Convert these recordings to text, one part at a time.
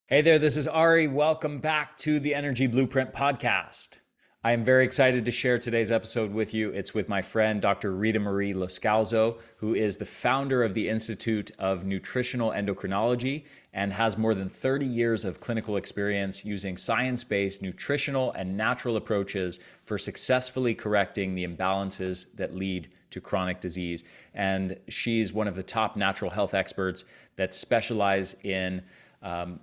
Hey there, this is Ari. Welcome back to the Energy Blueprint podcast. I am very excited to share today's episode with you. It's with my friend, Dr. Ritamarie Loscalzo, who is the founder of the Institute of Nutritional Endocrinology and has more than 30 years of clinical experience using science-based nutritional and natural approaches for successfully correcting the imbalances that lead to chronic disease. And she's one of the top natural health experts that specialize in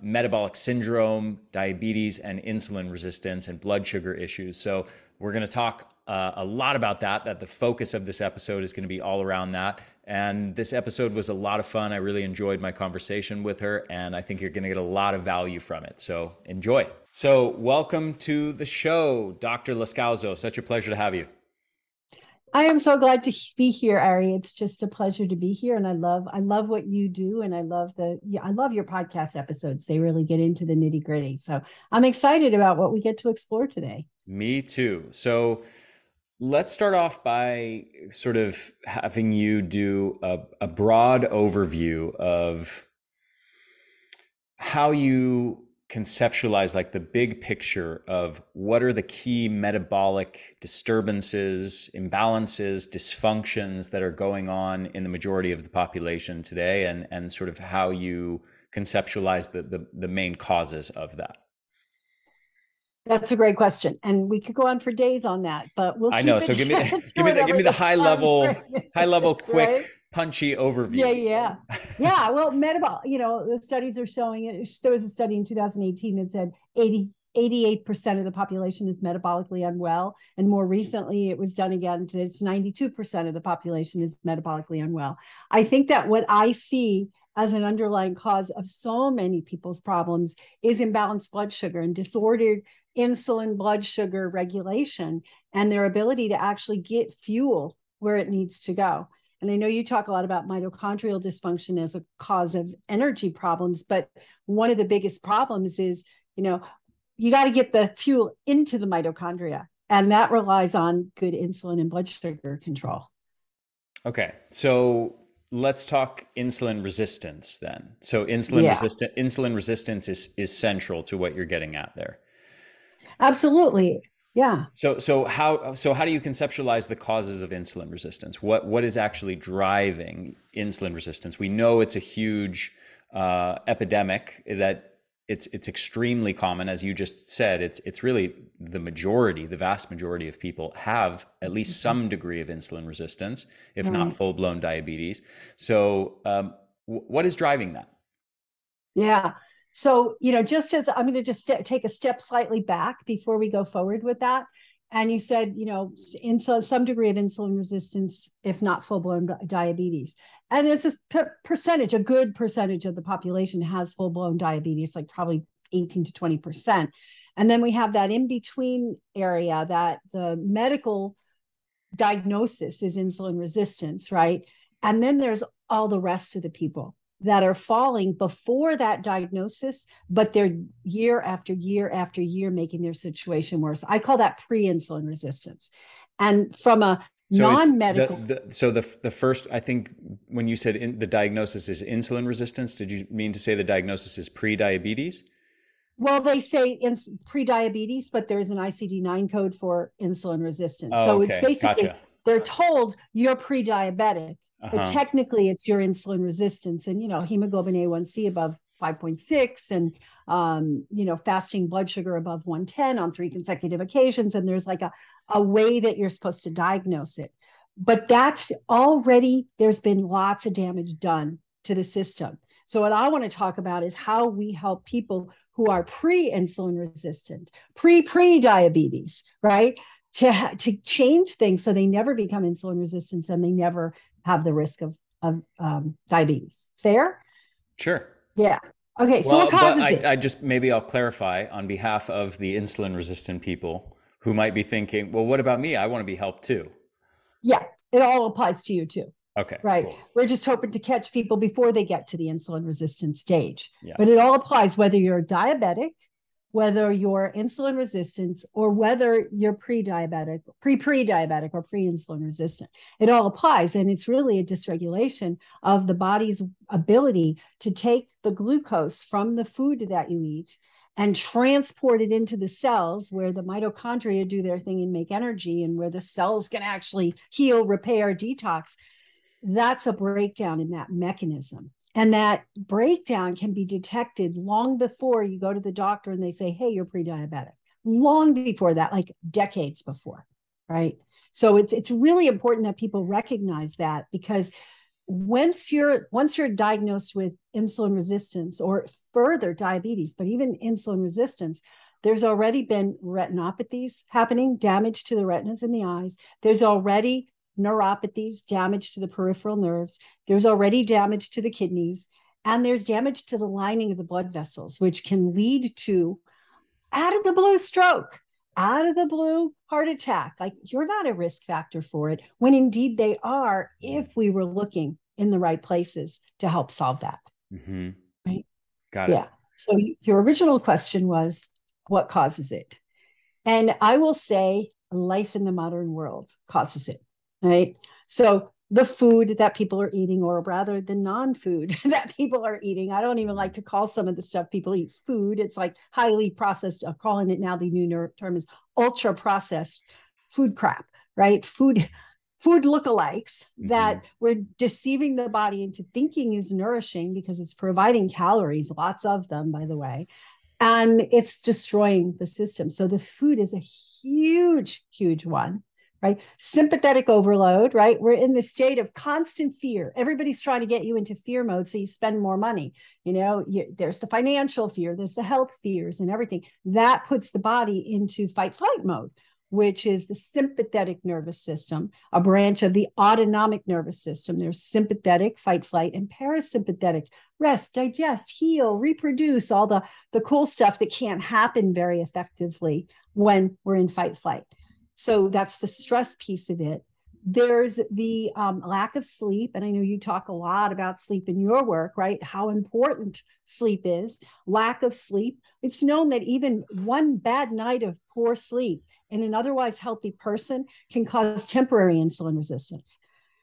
metabolic syndrome, diabetes, and insulin resistance and blood sugar issues. So we're going to talk a lot about that the focus of this episode is going to be all around that. And this episode was a lot of fun. I really enjoyed my conversation with her, and I think you're going to get a lot of value from it. So enjoy. So welcome to the show, Dr. Loscalzo. Such a pleasure to have you. I am so glad to be here, Ari. It's just a pleasure to be here, and I love what you do, and I love your podcast episodes. They really get into the nitty gritty. So I'm excited about what we get to explore today. Me too. So let's start off by sort of having you do a broad overview of how you conceptualize like the big picture of what are the key metabolic disturbances, imbalances, dysfunctions that are going on in the majority of the population today, and sort of how you conceptualize the main causes of that. That's a great question, and we could go on for days on that, but we'll I keep know. it So give me the this high time level, frame, quick, right? punchy overview. Yeah. Well, metabolic, the studies are showing it. There was a study in 2018 that said 88% of the population is metabolically unwell. And more recently, it was done again. It's 92% of the population is metabolically unwell. I think that what I see as an underlying cause of so many people's problems is imbalanced blood sugar and disordered insulin blood sugar regulation and their ability to actually get fuel where it needs to go. And I know you talk a lot about mitochondrial dysfunction as a cause of energy problems, but one of the biggest problems is, you got to get the fuel into the mitochondria, and that relies on good insulin and blood sugar control. Okay, so let's talk insulin resistance then. So Yeah, insulin resistance is central to what you're getting at there. absolutely. Yeah. So how do you conceptualize the causes of insulin resistance? What is actually driving insulin resistance? We know it's a huge epidemic, that it's extremely common, as you just said. It's really the vast majority of people have at least some degree of insulin resistance, if not Right. full-blown diabetes. So what is driving that? Yeah. So, just as I'm going to just take a step slightly back before we go forward with that. And you said, some degree of insulin resistance, if not full blown diabetes. And there's this percentage, a good percentage of the population has full blown diabetes, like probably 18 to 20%. And then we have that in between area that the medical diagnosis is insulin resistance, right? And then there's all the rest of the people that are falling before that diagnosis, but they're year after year after year making their situation worse. I call that pre-insulin resistance. And from a So it's non-medical, the first, I think when you said the diagnosis is insulin resistance, did you mean to say the diagnosis is pre-diabetes? well, they say pre-diabetes, but there's an ICD-9 code for insulin resistance. Oh, So it's okay. basically, Gotcha. they're told you're pre-diabetic, but Uh-huh. technically it's your insulin resistance. And, hemoglobin A1C above 5.6 and, fasting blood sugar above 110 on 3 consecutive occasions. And there's like a way that you're supposed to diagnose it. But that's already, there's been lots of damage done to the system. So what I want to talk about is how we help people who are pre-insulin resistant, pre-diabetes, right? To change things so they never become insulin resistant and they never have the risk of diabetes. Fair? Sure. Yeah. Okay. So what Well, but causes it? I just, maybe I'll clarify on behalf of the insulin resistant people who might be thinking, well, what about me? I want to be helped too. Yeah, it all applies to you too. Okay, Right. cool. We're just hoping to catch people before they get to the insulin resistant stage. Yeah. But it all applies whether you're diabetic, whether you're insulin resistant or whether you're pre-diabetic, pre-diabetic or pre-insulin resistant. It all applies. And it's really a dysregulation of the body's ability to take the glucose from the food that you eat and transport it into the cells where the mitochondria do their thing and make energy, and where the cells can actually heal, repair, detox. That's a breakdown in that mechanism. And that breakdown can be detected long before you go to the doctor and they say, hey, you're pre-diabetic. Long before that, like decades before, right? So it's really important that people recognize that, because once you're diagnosed with insulin resistance or further diabetes, but even insulin resistance, there's already been retinopathies happening, damage to the retinas in the eyes. There's already neuropathies, damage to the peripheral nerves. There's already damage to the kidneys, and there's damage to the lining of the blood vessels, which can lead to out of the blue stroke, out of the blue heart attack. Like, you're not a risk factor for it, when indeed they are, if we were looking in the right places to help solve that. Mm-hmm. Right? Got it. Yeah. So your original question was, what causes it? And I will say life in the modern world causes it, right? So the food that people are eating, or rather the non-food that people are eating. I don't even like to call some of the stuff people eat food. It's like highly processed. I'm calling it now, the new term is ultra processed food crap, right? Food lookalikes that we're deceiving the body into thinking is nourishing because it's providing calories, lots of them, by the way, and it's destroying the system. So the food is a huge, huge one, right? Sympathetic overload, right? We're in the state of constant fear. Everybody's trying to get you into fear mode so you spend more money. There's the financial fear, there's the health fears and everything. That puts the body into fight-flight mode, which is the sympathetic nervous system, a branch of the autonomic nervous system. There's sympathetic, fight, flight, and parasympathetic, rest, digest, heal, reproduce, all the cool stuff that can't happen very effectively when we're in fight, flight. So that's the stress piece of it. There's the lack of sleep. And I know you talk a lot about sleep in your work, right? How important sleep is. Lack of sleep. It's known that even one bad night of poor sleep in an otherwise healthy person can cause temporary insulin resistance.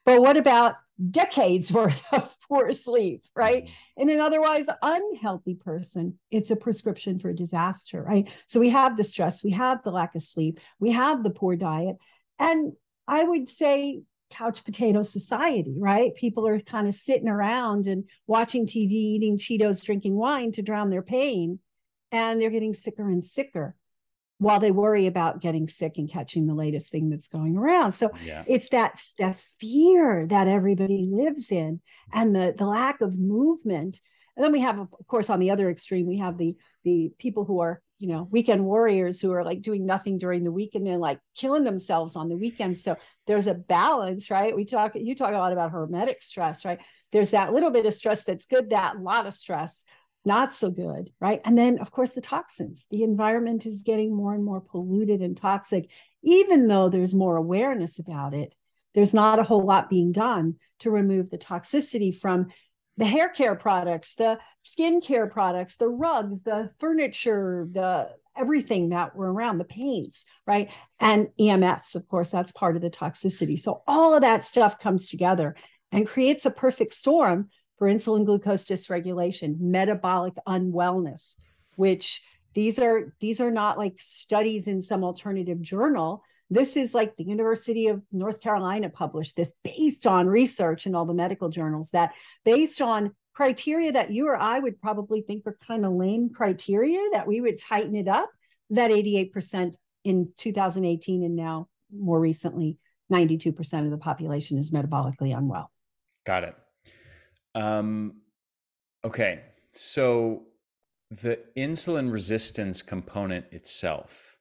But what about decades worth of poor sleep, right? In an otherwise unhealthy person, it's a prescription for disaster, right? So we have the stress, we have the lack of sleep, we have the poor diet. And I would say couch potato society, right? People are kind of sitting around and watching TV, eating Cheetos, drinking wine to drown their pain. And they're getting sicker and sicker while they worry about getting sick and catching the latest thing that's going around. So it's that fear that everybody lives in, and the lack of movement. And then we have, of course, on the other extreme, we have the people who are, weekend warriors who are like doing nothing during the week and then like killing themselves on the weekend. So there's a balance, right? You talk a lot about hormetic stress, right? There's that little bit of stress that's good, that lot of stress not so good, right? And then, of course, the toxins. The environment is getting more and more polluted and toxic. Even though there's more awareness about it, there's not a whole lot being done to remove the toxicity from the hair care products, the skin care products, the rugs, the furniture, the everything that were around, the paints, right? And EMFs, of course, that's part of the toxicity. So all of that stuff comes together and creates a perfect storm for insulin glucose dysregulation, metabolic unwellness, which these are not like studies in some alternative journal. This is like the University of North Carolina published this based on research in all the medical journals, that based on criteria that you or I would probably think are kind of lame criteria, that we would tighten it up, that 88% in 2018 and now more recently, 92% of the population is metabolically unwell. Got it. Okay. So the insulin resistance component itself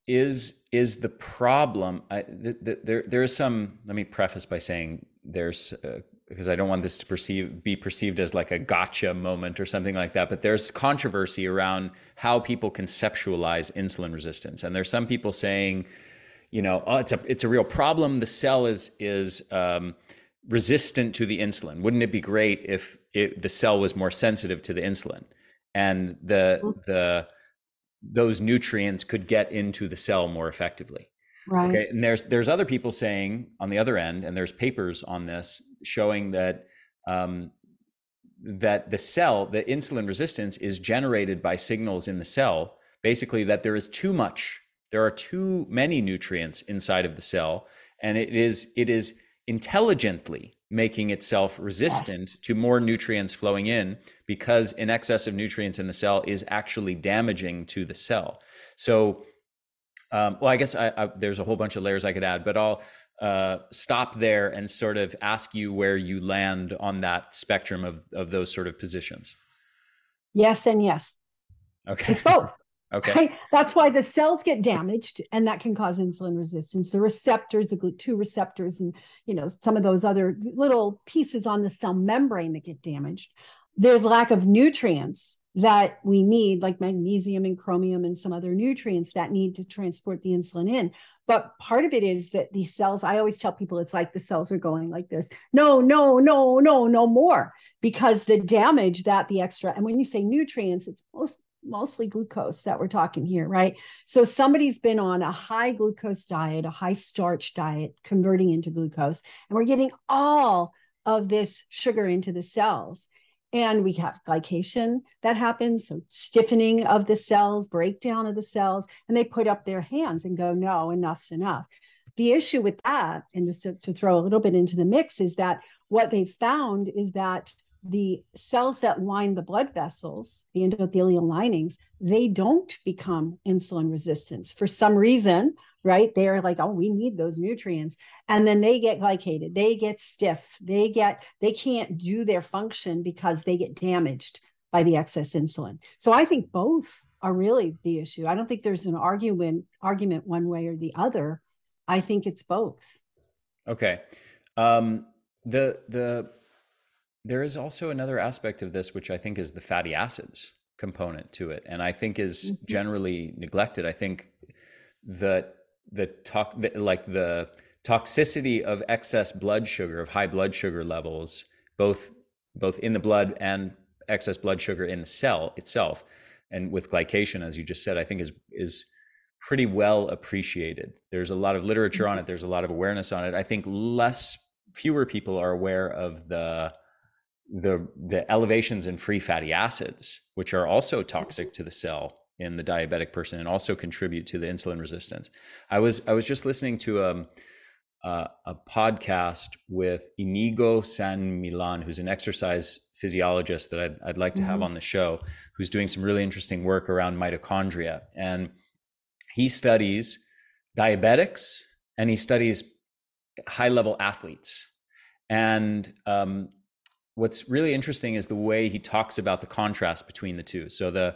is the problem. There is some, let me preface by saying there's, because I don't want this to be perceived as like a gotcha moment or something like that, but there's controversy around how people conceptualize insulin resistance. And there's some people saying, it's a real problem. The cell is resistant to the insulin. Wouldn't it be great if the cell was more sensitive to the insulin? and those nutrients could get into the cell more effectively. Right. Okay. And there's other people saying on the other end, and there's papers on this showing that that the insulin resistance is generated by signals in the cell, basically that there are too many nutrients inside of the cell, and it is intelligently making itself resistant to more nutrients flowing in, because in excess of nutrients in the cell is actually damaging to the cell. So, well, I guess there's a whole bunch of layers I could add, but I'll stop there and sort of ask you where you land on that spectrum of those sort of positions. Yes and yes. Okay. It's both. Okay. Right? That's why the cells get damaged, and that can cause insulin resistance. The receptors, the GLUT2 receptors, and some of those other little pieces on the cell membrane that get damaged. There's lack of nutrients that we need, like magnesium and chromium and some other nutrients that need to transport the insulin in. But part of it is that these cells, I always tell people, it's like the cells are going like this. No more, because the damage that the extra, and when you say nutrients, it's mostly glucose that we're talking here, right? So somebody's been on a high glucose diet, a high starch diet, converting into glucose, and we're getting all of this sugar into the cells. And we have glycation that happens, so stiffening of the cells, breakdown of the cells, and they put up their hands and go, no, enough's enough. The issue with that, and just to throw a little bit into the mix, is that what they found is that the cells that line the blood vessels, the endothelial linings, they don't become insulin resistant for some reason, right? They're like, oh, we need those nutrients. And then they get glycated, they get stiff, they can't do their function because they get damaged by the excess insulin. So I think both are really the issue. I don't think there's an argument one way or the other. I think it's both. Okay. There is also another aspect of this, which I think is the fatty acids component to it, and I think is generally neglected. I think the toxicity of excess blood sugar, of high blood sugar levels, both in the blood and excess blood sugar in the cell itself, and with glycation, as you just said, I think is pretty well appreciated. There's a lot of literature on it. There's a lot of awareness on it. I think fewer people are aware of the elevations in free fatty acids, which are also toxic to the cell in the diabetic person and also contribute to the insulin resistance. I was just listening to a podcast with Inigo San Milan, who's an exercise physiologist that I'd like to have on the show, who's doing some really interesting work around mitochondria. And he studies diabetics and he studies high-level athletes. And what's really interesting is the way he talks about the contrast between the two. So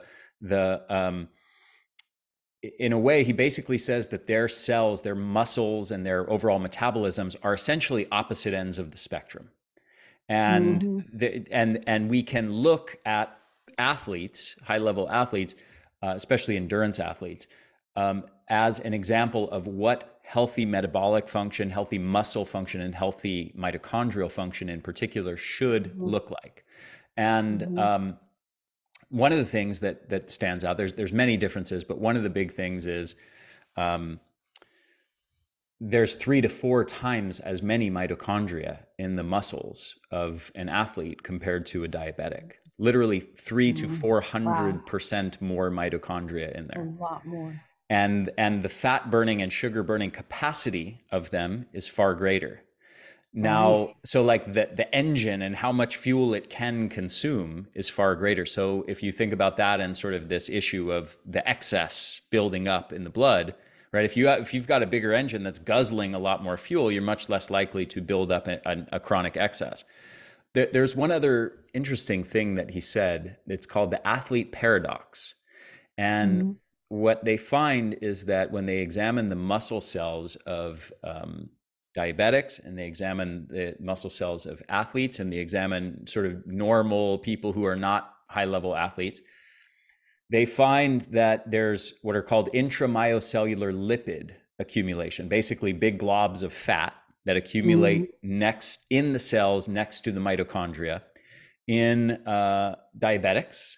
in a way, he basically says that their cells, their muscles, and their overall metabolisms are essentially opposite ends of the spectrum. And and we can look at athletes, high-level athletes, especially endurance athletes, as an example of what healthy metabolic function, healthy muscle function, and healthy mitochondrial function in particular should look like. And one of the things that stands out, there's many differences, but one of the big things is there's 3 to 4 times as many mitochondria in the muscles of an athlete compared to a diabetic. Literally 300 to 400% more mitochondria in there. A lot more. And the fat burning and sugar burning capacity of them is far greater. Now, so like the engine and how much fuel it can consume is far greater. So if you think about that and sort of this issue of the excess building up in the blood, right? If you've got a bigger engine that's guzzling a lot more fuel, you're much less likely to build up a chronic excess. There's one other interesting thing that he said. It's called the athlete paradox. And what they find is that when they examine the muscle cells of diabetics, and they examine the muscle cells of athletes, and they examine sort of normal people who are not high-level athletes, they find that there's what are called intramyocellular lipid accumulation, basically big globs of fat that accumulate next in the cells next to the mitochondria in diabetics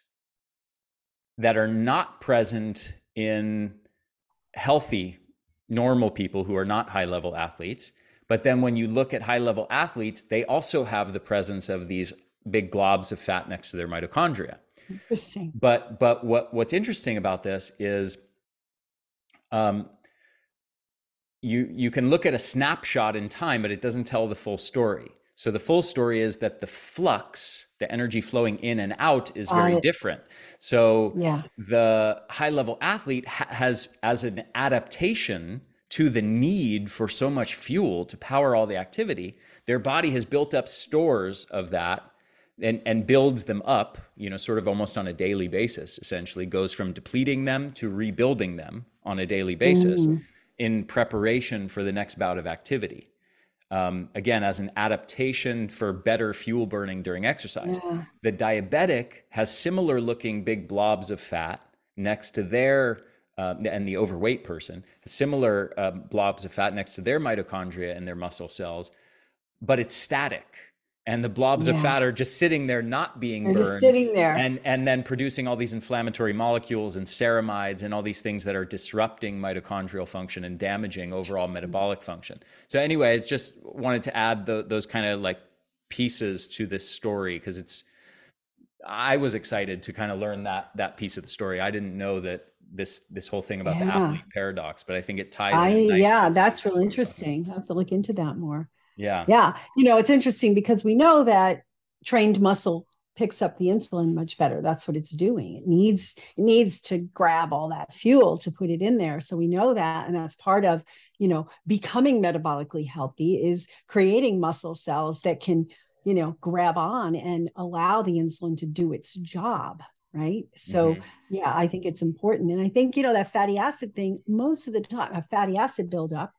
that are not present in healthy, normal people who are not high-level athletes. But then when you look at high-level athletes, they also have the presence of these big globs of fat next to their mitochondria. Interesting. But what's interesting about this is you can look at a snapshot in time, but it doesn't tell the full story. So the full story is that the flux, the energy flowing in and out, is very different. So the high-level athlete has, as an adaptation to the need for so much fuel to power all the activity, their body has built up stores of that and builds them up, sort of almost on a daily basis, essentially goes from depleting them to rebuilding them on a daily basis in preparation for the next bout of activity. Again, as an adaptation for better fuel burning during exercise. The diabetic has similar looking big blobs of fat next to their, and the overweight person has similar blobs of fat next to their mitochondria and their muscle cells, but it's static. And the blobs of fat are just sitting there, not being burned, just sitting there, and then producing all these inflammatory molecules and ceramides and all these things that are disrupting mitochondrial function and damaging overall metabolic function. So anyway, it's just wanted to add those kind of like pieces to this story, because I was excited to kind of learn that piece of the story. I didn't know that this whole thing about the athlete paradox, but I think it ties in nicely. That's really interesting. I have to look into that more. Yeah. It's interesting because we know that trained muscle picks up the insulin much better. That's what it's doing. It needs to grab all that fuel to put it in there. So we know that, and that's part of, becoming metabolically healthy is creating muscle cells that can, grab on and allow the insulin to do its job. Right. So, I think it's important. And I think, that fatty acid thing, most of the time, a fatty acid buildup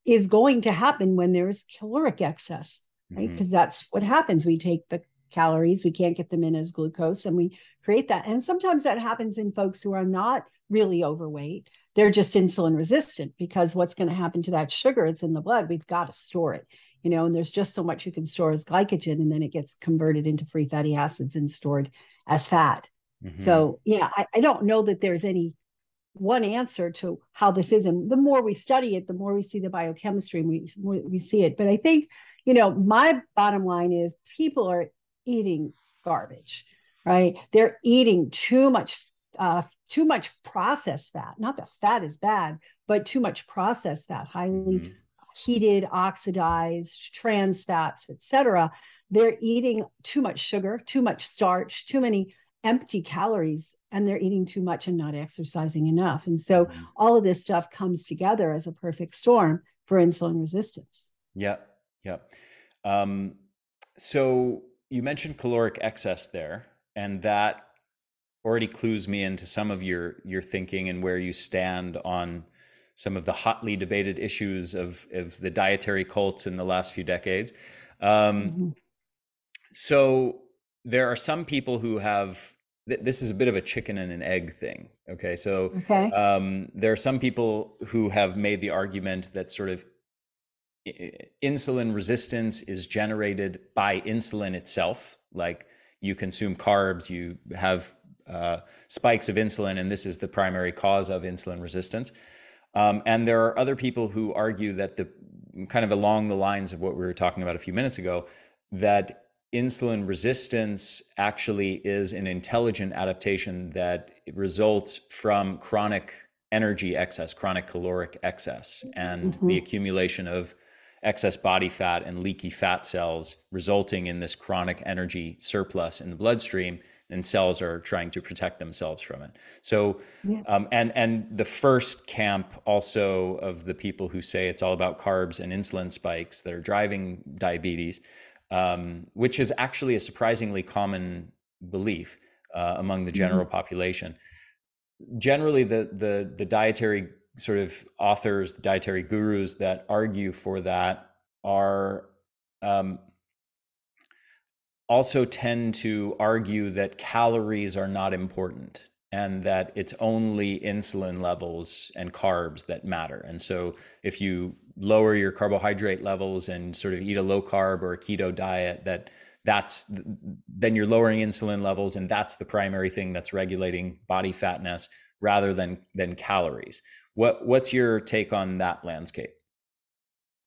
is going to happen when there's caloric excess, right? Because that's what happens. We take the calories, we can't get them in as glucose, and we create that. And sometimes that happens in folks who are not really overweight. They're just insulin resistant, because what's going to happen to that sugar? It's in the blood. We've got to store it, and there's just so much you can store as glycogen, and then it gets converted into free fatty acids and stored as fat. So, I don't know that there's any one answer to how this is. And the more we study it, the more we see the biochemistry, and we see it. But I think, my bottom line is people are eating garbage, right? They're eating too much processed fat. Not that fat is bad, but too much processed fat, highly heated, oxidized, trans fats, etc. They're eating too much sugar, too much starch, too many empty calories, and they're eating too much and not exercising enough. And so all of this stuff comes together as a perfect storm for insulin resistance. Yeah. So you mentioned caloric excess there, and that already clues me into some of your thinking and where you stand on some of the hotly debated issues of the dietary cults in the last few decades. So there are some people who have, this is a bit of a chicken and an egg thing. Okay. So there are some people who have made the argument that sort of insulin resistance is generated by insulin itself. Like you consume carbs, you have spikes of insulin, and this is the primary cause of insulin resistance. And there are other people who argue that kind of along the lines of what we were talking about a few minutes ago, that insulin resistance actually is an intelligent adaptation that results from chronic energy excess, chronic caloric excess, and the accumulation of excess body fat and leaky fat cells, resulting in this chronic energy surplus in the bloodstream, and cells are trying to protect themselves from it. So, and the first camp also of the people who say it's all about carbs and insulin spikes that are driving diabetes, which is actually a surprisingly common belief among the general population. Generally, the dietary sort of authors, the dietary gurus that argue for that are also tend to argue that calories are not important, and that it's only insulin levels and carbs that matter. And so if you lower your carbohydrate levels and sort of eat a low carb or a keto diet, then you're lowering insulin levels, and that's the primary thing that's regulating body fat mass rather than calories. What's your take on that landscape?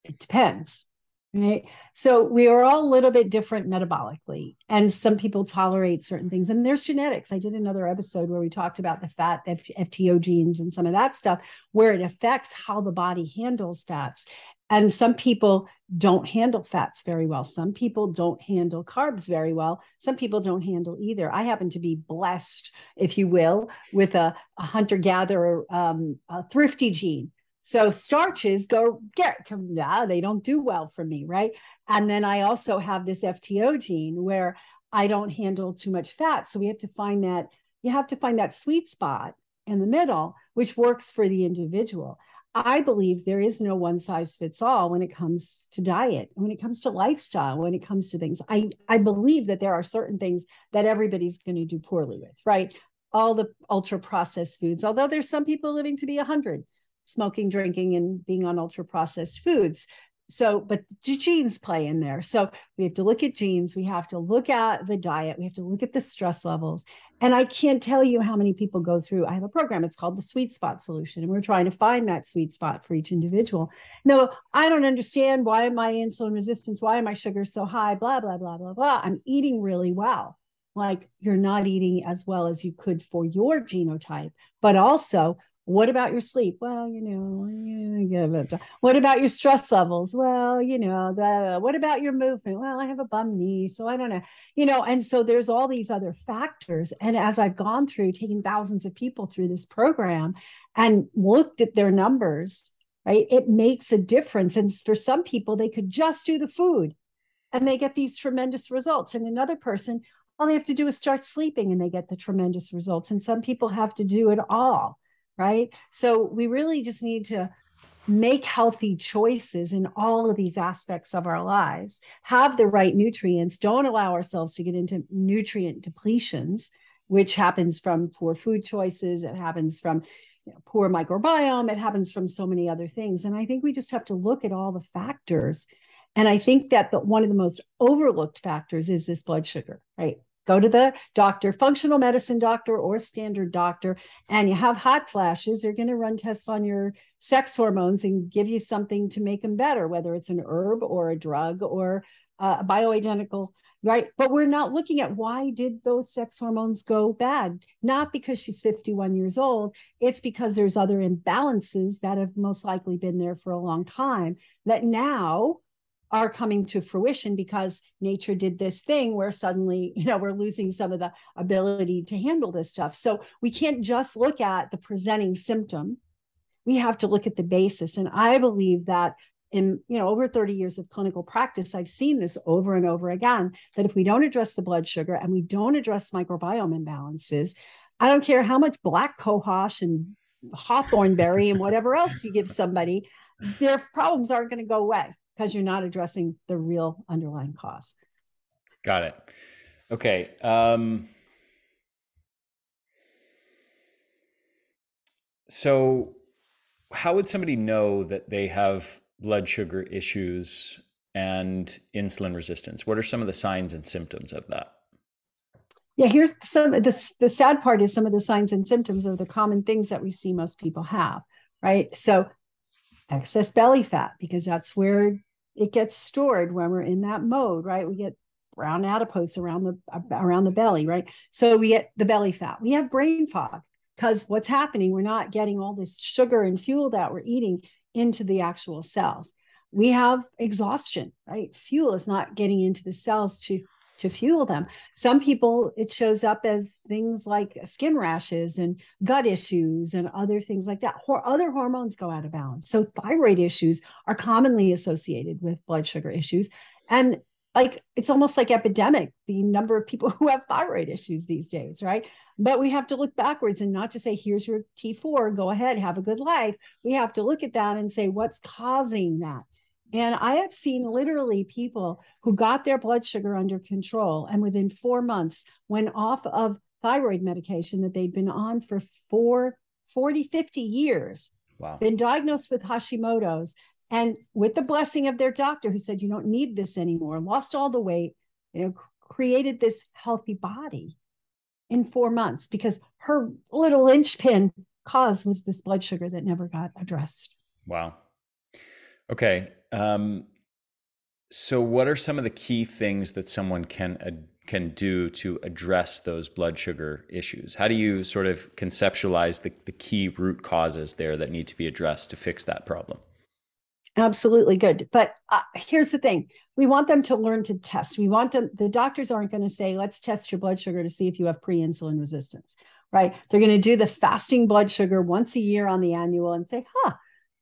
It depends. Right. So we are all a little bit different metabolically, and some people tolerate certain things. And there's genetics. I did another episode where we talked about the fat FTO genes and some of that stuff, where it affects how the body handles fats. And some people don't handle fats very well. Some people don't handle carbs very well. Some people don't handle either. I happen to be blessed, if you will, with a hunter-gatherer, a thrifty gene. So starches they don't do well for me, right? And then I also have this FTO gene where I don't handle too much fat. So you have to find that sweet spot in the middle, which works for the individual. I believe there is no one size fits all when it comes to diet, when it comes to lifestyle, when it comes to things. I believe that there are certain things that everybody's going to do poorly with, right? All the ultra processed foods, although there's some people living to be 100. Smoking, drinking, and being on ultra processed foods. So, but the genes play in there. So we have to look at genes. We have to look at the diet. We have to look at the stress levels. And I can't tell you how many people go through. I have a program. It's called the Sweet Spot Solution. And we're trying to find that sweet spot for each individual. No, I don't understand why am I insulin resistance? Why am my sugar so high? Blah, blah, blah, blah, blah. I'm eating really well. Like you're not eating as well as you could for your genotype, but also what about your sleep? Well, what about your stress levels? Well, what about your movement? Well, I have a bum knee, so I don't know, and so there's all these other factors. And as I've gone through taking thousands of people through this program and looked at their numbers, right, it makes a difference. And for some people, they could just do the food and they get these tremendous results. And another person, all they have to do is start sleeping and they get the tremendous results. And some people have to do it all. Right. So we really just need to make healthy choices in all of these aspects of our lives, have the right nutrients, don't allow ourselves to get into nutrient depletions, which happens from poor food choices. It happens from poor microbiome. It happens from so many other things. And I think we just have to look at all the factors. And I think that one of the most overlooked factors is this blood sugar, right? Go to the doctor, functional medicine doctor or standard doctor, and you have hot flashes. They're going to run tests on your sex hormones and give you something to make them better, whether it's an herb or a drug or a bioidentical, right? But we're not looking at why did those sex hormones go bad? Not because she's 51 years old. It's because there's other imbalances that have most likely been there for a long time that now are coming to fruition because nature did this thing where suddenly, we're losing some of the ability to handle this stuff. So we can't just look at the presenting symptom. We have to look at the basis. And I believe that in, over 30 years of clinical practice, I've seen this over and over again, that if we don't address the blood sugar and we don't address microbiome imbalances, I don't care how much black cohosh and hawthorn berry and whatever else you give somebody, their problems aren't going to go away, because you're not addressing the real underlying cause. Got it. Okay. So how would somebody know that they have blood sugar issues and insulin resistance? What are some of the signs and symptoms of that? Yeah, here's some of the sad part is some of the signs and symptoms are the common things that we see most people have, right? So excess belly fat, because that's where it gets stored when we're in that mode, right? We get brown adipose around the belly, right? So we get the belly fat. We have brain fog because what's happening, we're not getting all this sugar and fuel that we're eating into the actual cells. We have exhaustion, right? Fuel is not getting into the cells to fuel them. Some people, it shows up as things like skin rashes and gut issues and other things like that. Other hormones go out of balance. So thyroid issues are commonly associated with blood sugar issues. And it's almost like epidemic, the number of people who have thyroid issues these days, right? But we have to look backwards and not just say, here's your T4, go ahead, have a good life. We have to look at that and say, what's causing that? And I have seen literally people who got their blood sugar under control and within 4 months went off of thyroid medication that they'd been on for 40, 50 years, Wow. Been diagnosed with Hashimoto's, and with the blessing of their doctor who said, you don't need this anymore, lost all the weight, created this healthy body in 4 months because her little linchpin cause was this blood sugar that never got addressed. Wow. Okay. So what are some of the key things that someone can do to address those blood sugar issues? How do you sort of conceptualize the key root causes there that need to be addressed to fix that problem? Absolutely good. But here's the thing. We want them to learn to test. The doctors aren't going to say, let's test your blood sugar to see if you have pre-insulin resistance, right? They're going to do the fasting blood sugar once a year on the annual and say,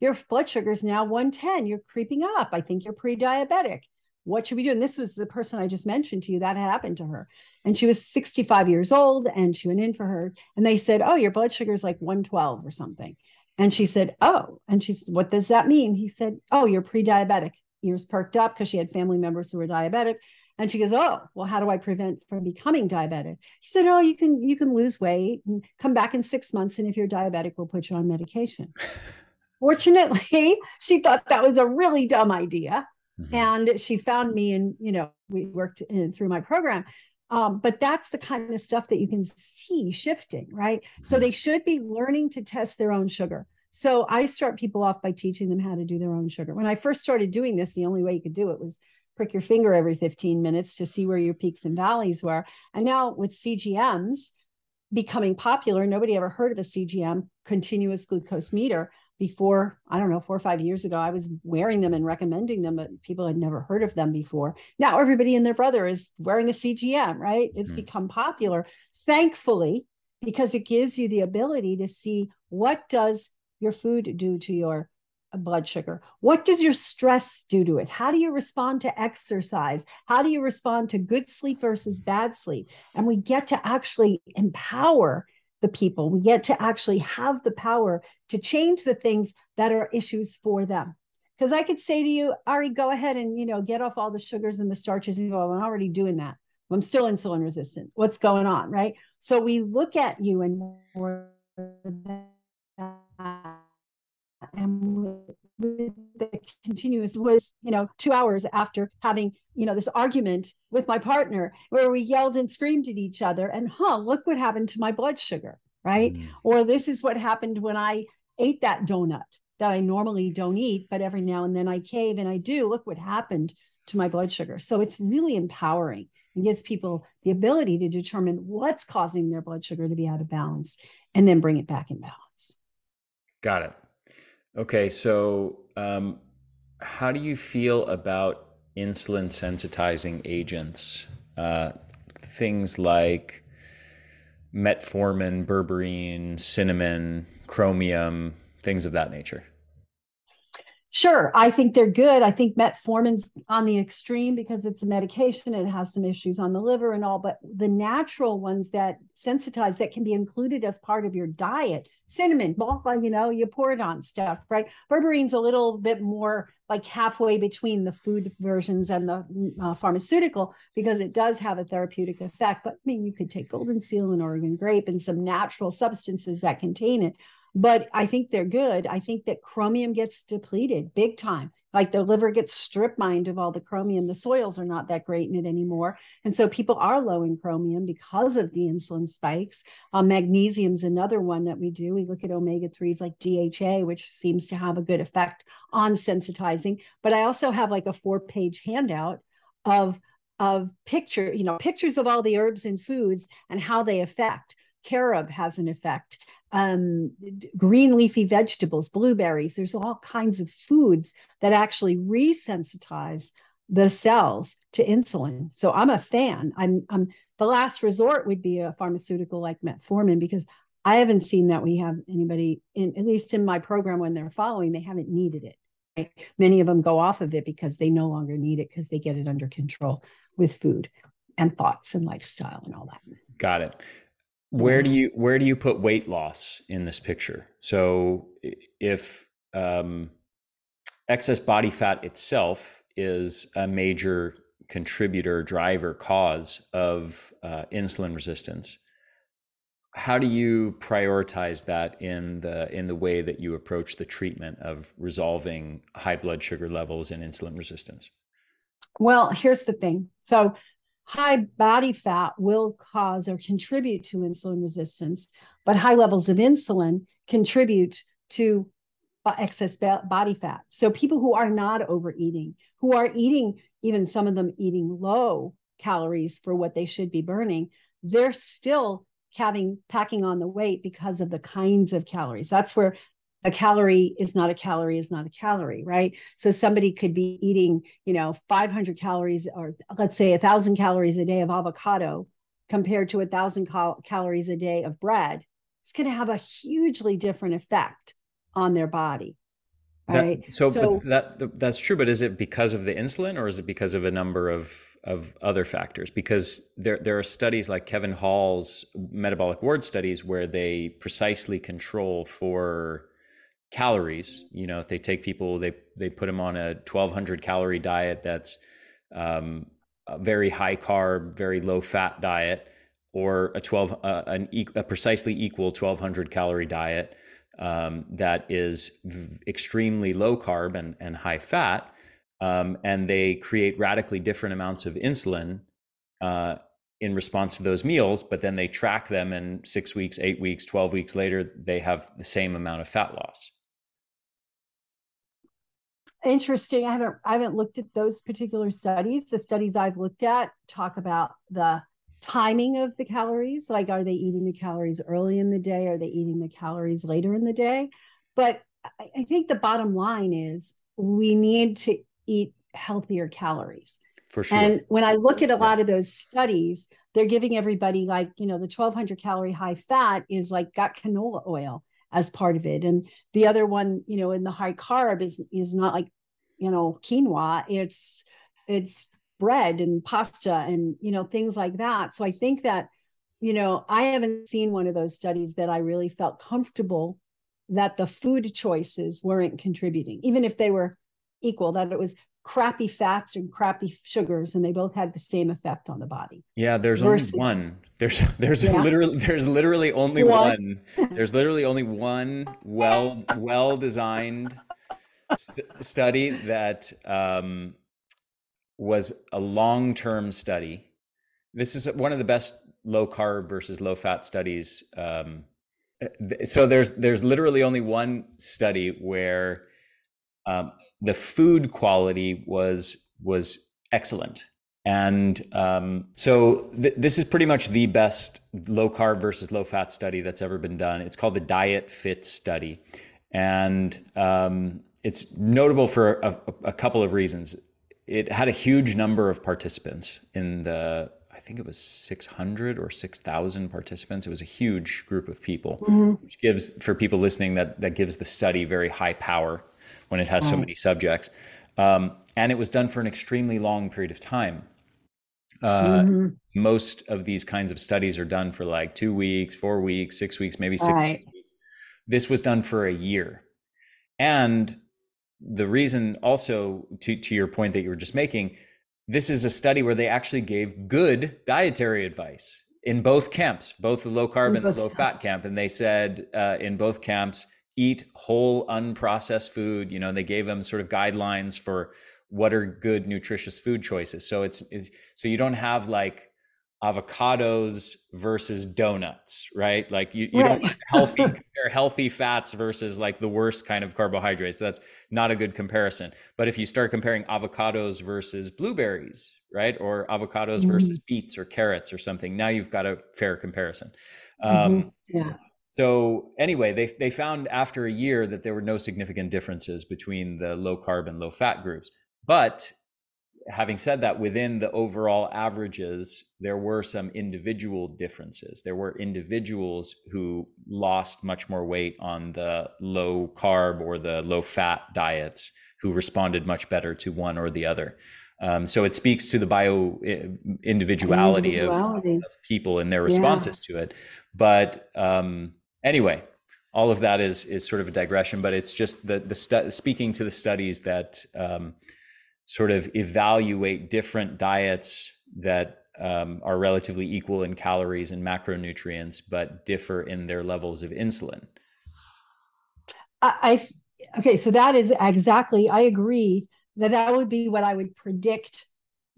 your blood sugar is now 110. You're creeping up. I think you're pre-diabetic. What should we do? And this was the person I just mentioned to you that happened to her. And she was 65 years old and she went in for her. And they said, your blood sugar is like 112 or something. And she said, and she said, what does that mean? He said, you're pre-diabetic. Ears perked up because she had family members who were diabetic. And she goes, well, how do I prevent from becoming diabetic? He said, you can lose weight and come back in 6 months. And if you're diabetic, we'll put you on medication. Fortunately, she thought that was a really dumb idea. Mm-hmm. And she found me and, we worked through my program. But that's the kind of stuff that you can see shifting, right? Mm-hmm. So they should be learning to test their own sugar. So I start people off by teaching them how to do their own sugar. When I first started doing this, the only way you could do it was prick your finger every 15 minutes to see where your peaks and valleys were. And now with CGMs becoming popular, nobody ever heard of a CGM, continuous glucose meter. Before, 4 or 5 years ago, I was wearing them and recommending them, but people had never heard of them before. Now everybody and their brother is wearing a CGM, right? It's become popular, thankfully, because it gives you the ability to see what does your food do to your blood sugar? What does your stress do to it? How do you respond to exercise? How do you respond to good sleep versus bad sleep? And we get to actually empower the people. We get to actually have the power to change the things that are issues for them. Because I could say to you, Ari, go ahead and, get off all the sugars and the starches. And you go, I'm already doing that. I'm still insulin resistant. What's going on, right? So we look at you and with the continuous was 2 hours after having this argument with my partner where we yelled and screamed at each other and look what happened to my blood sugar, right? Or this is what happened when I ate that donut that I normally don't eat, but every now and then I cave and I do. Look what happened to my blood sugar. So it's really empowering and gives people the ability to determine what's causing their blood sugar to be out of balance and then bring it back in balance. Got it. Okay, so how do you feel about insulin-sensitizing agents? Things like metformin, berberine, cinnamon, chromium, things of that nature. Sure, I think they're good. I think metformin's on the extreme because it's a medication. It has some issues on the liver and all, but the natural ones that sensitize that can be included as part of your diet, cinnamon, you pour it on stuff, right? Berberine's a little bit more like halfway between the food versions and the pharmaceutical because it does have a therapeutic effect. But you could take golden seal and Oregon grape and some natural substances that contain it. But I think they're good. I think that chromium gets depleted big time. Like the liver gets strip mined of all the chromium. The soils are not that great in it anymore. And so people are low in chromium because of the insulin spikes. Magnesium's another one that we do. We look at omega-3s like DHA, which seems to have a good effect on sensitizing. But I also have like a 4-page handout of pictures of all the herbs and foods and how they affect. Carob has an effect. Green leafy vegetables, blueberries. There's all kinds of foods that actually resensitize the cells to insulin. So I'm a fan. I'm the last resort would be a pharmaceutical like metformin because I haven't seen that we have anybody at least in my program when they're following, they haven't needed it. Right? Many of them go off of it because they no longer need it because they get it under control with food and thoughts and lifestyle and all that. Got it. Where do you put weight loss in this picture? So if excess body fat itself is a major contributor, driver, cause of insulin resistance, how do you prioritize that in the way that you approach the treatment of resolving high blood sugar levels and insulin resistance? Well, here's the thing. So high body fat will cause or contribute to insulin resistance, but high levels of insulin contribute to excess body fat. So people who are not overeating, who are eating, even some of them eating low calories for what they should be burning, they're still packing on the weight because of the kinds of calories. That's where a calorie is not a calorie is not a calorie, right? So somebody could be eating, 500 calories, or let's say 1,000 calories a day of avocado compared to 1,000 calories a day of bread. It's going to have a hugely different effect on their body, right? That's true, but is it because of the insulin, or is it because of a number of other factors? Because there are studies like Kevin Hall's metabolic ward studies where they precisely control for calories. If they take people, they put them on a 1,200 calorie diet that's a very high carb, very low fat diet, or a precisely equal 1,200 calorie diet that is extremely low carb and high fat, and they create radically different amounts of insulin in response to those meals, but then they track them, and 6 weeks, 8 weeks, 12 weeks later, they have the same amount of fat loss. Interesting. I haven't looked at those particular studies. The studies I've looked at talk about the timing of the calories. Like, are they eating the calories early in the day? Are they eating the calories later in the day? But I think the bottom line is we need to eat healthier calories. For sure. And when I look at a lot of those studies, they're giving everybody like, the 1,200 calorie high fat is like got canola oil as part of it. And the other one, in the high carb is not like, quinoa, it's bread and pasta and, things like that. So I think that, I haven't seen one of those studies that I really felt comfortable that the food choices weren't contributing, even if they were equal, that it was crappy fats and crappy sugars, and they both had the same effect on the body. Yeah, there's only one. There's literally only one. There's literally only one well designed study that was a long-term study. This is one of the best low carb versus low fat studies. So there's literally only one study where the food quality was excellent. And this is pretty much the best low carb versus low fat study that's ever been done. It's called the DIETFITS Study. And it's notable for a couple of reasons. It had a huge number of participants I think it was 600 or 6,000 participants. It was a huge group of people, which gives, for people listening, that gives the study very high power when it has so many subjects. And it was done for an extremely long period of time. Most of these kinds of studies are done for like 2 weeks, 4 weeks, 6 weeks, maybe 6 weeks. This was done for a year. And the reason also, to your point that you were just making, this is a study where they actually gave good dietary advice in both camps, both the low carb and the low fat camp. And they said in both camps, eat whole unprocessed food. They gave them sort of guidelines for what are good nutritious food choices. So so you don't have like avocados versus donuts, right? Like you don't compare healthy fats versus like the worst kind of carbohydrates. That's not a good comparison. But if you start comparing avocados versus blueberries, right? Or avocados versus beets or carrots or something, now you've got a fair comparison. So anyway, they found after a year that there were no significant differences between the low carb and low fat groups. But having said that, within the overall averages, there were some individual differences. There were individuals who lost much more weight on the low carb or the low fat diets who responded much better to one or the other. So it speaks to the individuality of people and their responses to it. But anyway, all of that is sort of a digression, but it's just speaking to the studies that sort of evaluate different diets that are relatively equal in calories and macronutrients, but differ in their levels of insulin. Okay, so that is exactly, I agree that would be what I would predict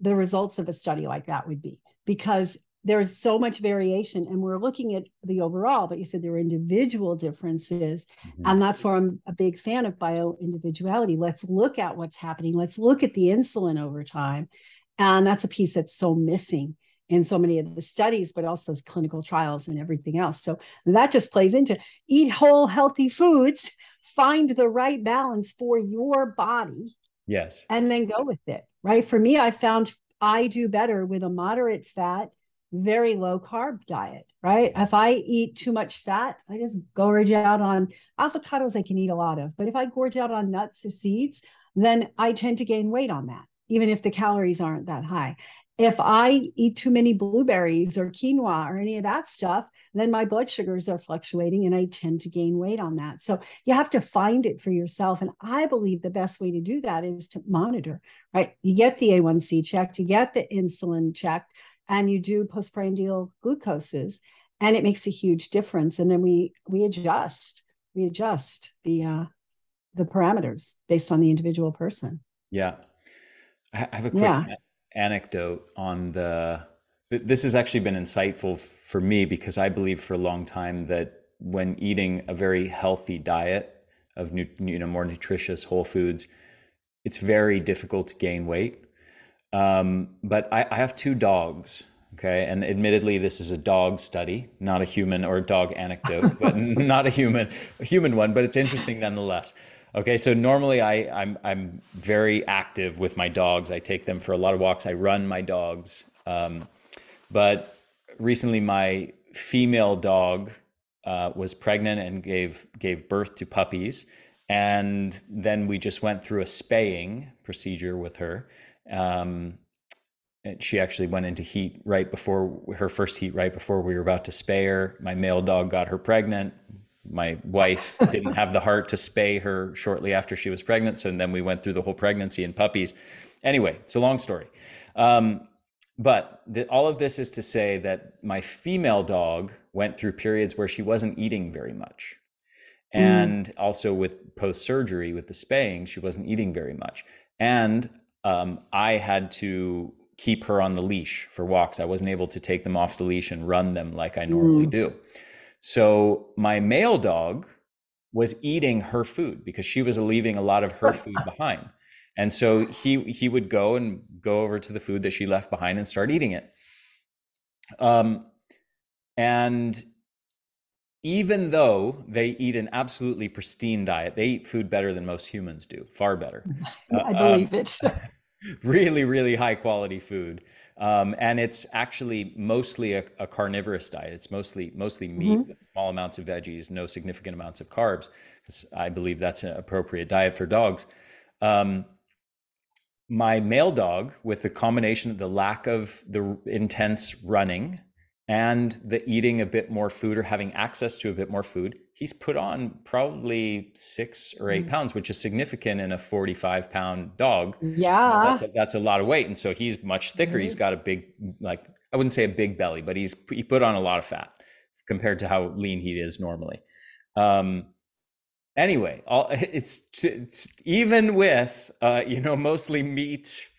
the results of a study like that would be, because there's so much variation and we're looking at the overall, but you said there are individual differences. Mm-hmm. And that's where I'm a big fan of bio-individuality. Let's look at what's happening. Let's look at the insulin over time. And that's a piece that's so missing in so many of the studies, but also clinical trials and everything else. So that just plays into eat whole, healthy foods, find the right balance for your body. Yes. And then go with it, right? For me, I found I do better with a moderate fat, very low carb diet, right? If I eat too much fat, I just gorge out on avocados. I can eat a lot of, but if I gorge out on nuts or seeds, then I tend to gain weight on that, even if the calories aren't that high. If I eat too many blueberries or quinoa or any of that stuff, then my blood sugars are fluctuating and I tend to gain weight on that. So you have to find it for yourself. And I believe the best way to do that is to monitor, right? You get the A1C checked, you get the insulin checked, and you do postprandial glucoses, and it makes a huge difference. And then we adjust the parameters based on the individual person. Yeah. I have a quick anecdote on this has actually been insightful for me, because I believe for a long time that when eating a very healthy diet of more nutritious whole foods, it's very difficult to gain weight. But I have 2 dogs, okay? And admittedly, this is a dog study, not a human or dog anecdote, but not a human one, but it's interesting nonetheless. Okay, so normally I'm very active with my dogs. I take them for a lot of walks. I run my dogs. But recently my female dog was pregnant and gave birth to puppies. And then we just went through a spaying procedure with her. And she actually went into heat right before her first heat, right before we were about to spay her. My male dog got her pregnant. My wife didn't have the heart to spay her shortly after she was pregnant. So then we went through the whole pregnancy and puppies. Anyway, it's a long story. But all of this is to say that my female dog went through periods where she wasn't eating very much. And also with post-surgery, with the spaying, she wasn't eating very much. And I had to keep her on the leash for walks. I wasn't able to take them off the leash and run them like I normally do. So my male dog was eating her food because she was leaving a lot of her food behind. And so he would go over to the food that she left behind and start eating it. And even though they eat an absolutely pristine diet, they eat food better than most humans do, far better. I believe it. Really, really high quality food. And it's actually mostly a carnivorous diet. It's mostly meat with small amounts of veggies, no significant amounts of carbs. I believe that's an appropriate diet for dogs. My male dog, with the combination of the lack of the intense running and the eating a bit more food or having access to a bit more food, he's put on probably 6 or 8 pounds, which is significant in a 45-pound dog. Yeah. That's a lot of weight. And so he's much thicker. He's got a big, like, I wouldn't say a big belly, but he put on a lot of fat compared to how lean he is normally. Anyway, it's even with, mostly meat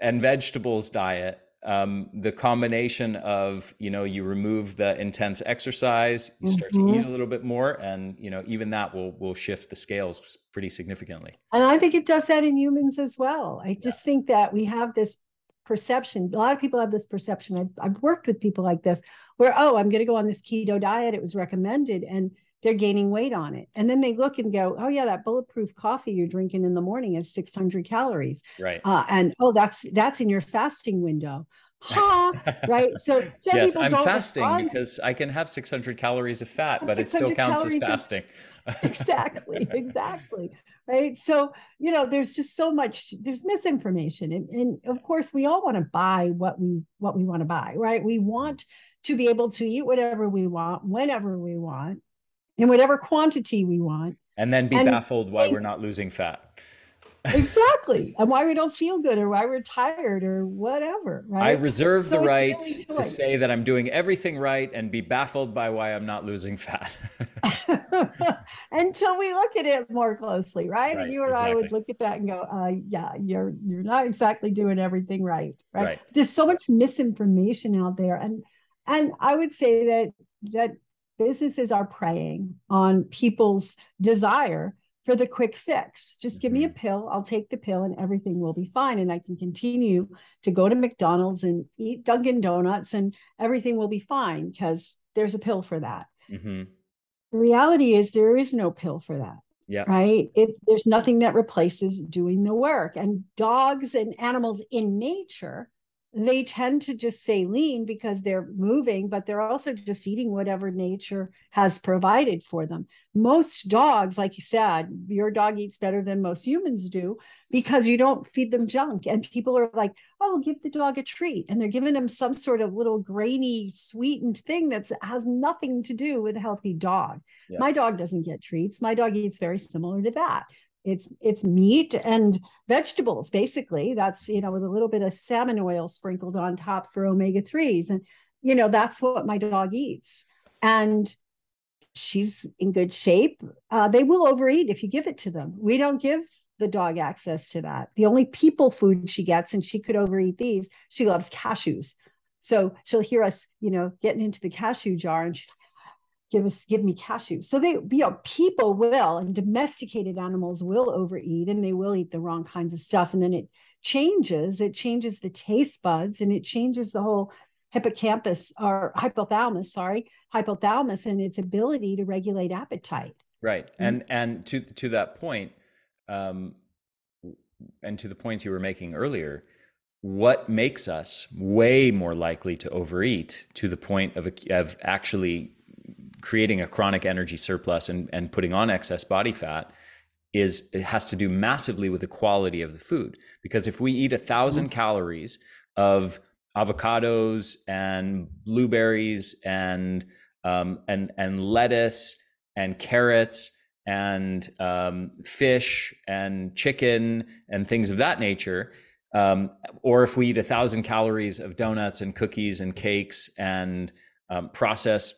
and vegetables diet, the combination of, you remove the intense exercise, you start to eat a little bit more, and, even that will shift the scales pretty significantly. And I think it does that in humans as well. I just think that we have this perception. A lot of people have this perception. I've worked with people like this where, I'm going to go on this keto diet. It was recommended, and they're gaining weight on it. And then they look and go, oh yeah, that bulletproof coffee you're drinking in the morning is 600 calories. Right. And that's in your fasting window. Right. So yes, I'm fasting because I can have 600 calories of fat, but it still counts as fasting. Exactly. Right. So, there's just so much, there's misinformation. And of course we all want to buy what we want to buy, right? We want to be able to eat whatever we want, whenever we want, in whatever quantity we want. And then be baffled why we're not losing fat. Exactly. And why we don't feel good or why we're tired or whatever, I right? reserve the So it's right really to choice. say that I'm doing everything right and be baffled by why I'm not losing fat. Until we look at it more closely, right? And Right, you or I would exactly. look at that and go, yeah, you're not exactly doing everything right, right? Right. There's so much misinformation out there. And I would say that businesses are preying on people's desire for the quick fix. Just give me a Mhm. pill, I'll take the pill and everything will be fine. And I can continue to go to McDonald's and eat Dunkin' Donuts and everything will be fine because there's a pill for that. Mhm. The reality is there is no pill for that, Yeah. right? There's nothing that replaces doing the work. And dogs and animals in nature, they tend to just stay lean because they're moving, but they're also just eating whatever nature has provided for them. Most dogs, like you said, your dog eats better than most humans do because you don't feed them junk. And people are like, oh, give the dog a treat. And they're giving them some sort of little grainy, sweetened thing that has nothing to do with a healthy dog. Yeah. My dog doesn't get treats. My dog eats very similar to that. It's meat and vegetables, basically. That's, with a little bit of salmon oil sprinkled on top for omega-3s. And, that's what my dog eats. And she's in good shape. They will overeat if you give it to them. We don't give the dog access to that. The only people food she gets, and she could overeat these, she loves cashews. So she'll hear us, getting into the cashew jar and she's like, give me cashews. So people will, and domesticated animals will overeat and they will eat the wrong kinds of stuff. And then it changes the taste buds and it changes the whole hippocampus or hypothalamus and its ability to regulate appetite. Right. And to that point, um, and to the points you were making earlier, what makes us way more likely to overeat to the point of actually creating a chronic energy surplus and putting on excess body fat it has to do massively with the quality of the food. Because if we eat 1,000 calories of avocados and blueberries and lettuce and carrots and fish and chicken and things of that nature, or if we eat 1,000 calories of donuts and cookies and cakes and processed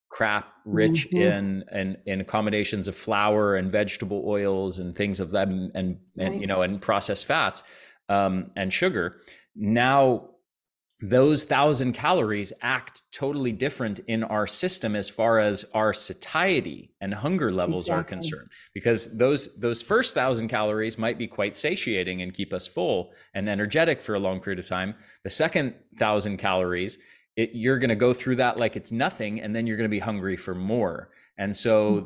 crap rich in accommodations of flour and vegetable oils and things of them and and processed fats and sugar, now those 1,000 calories act totally different in our system as far as our satiety and hunger levels are concerned, because those first 1,000 calories might be quite satiating and keep us full and energetic for a long period of time. The second 1,000 calories, you're going to go through that like it's nothing, and then you're going to be hungry for more. And so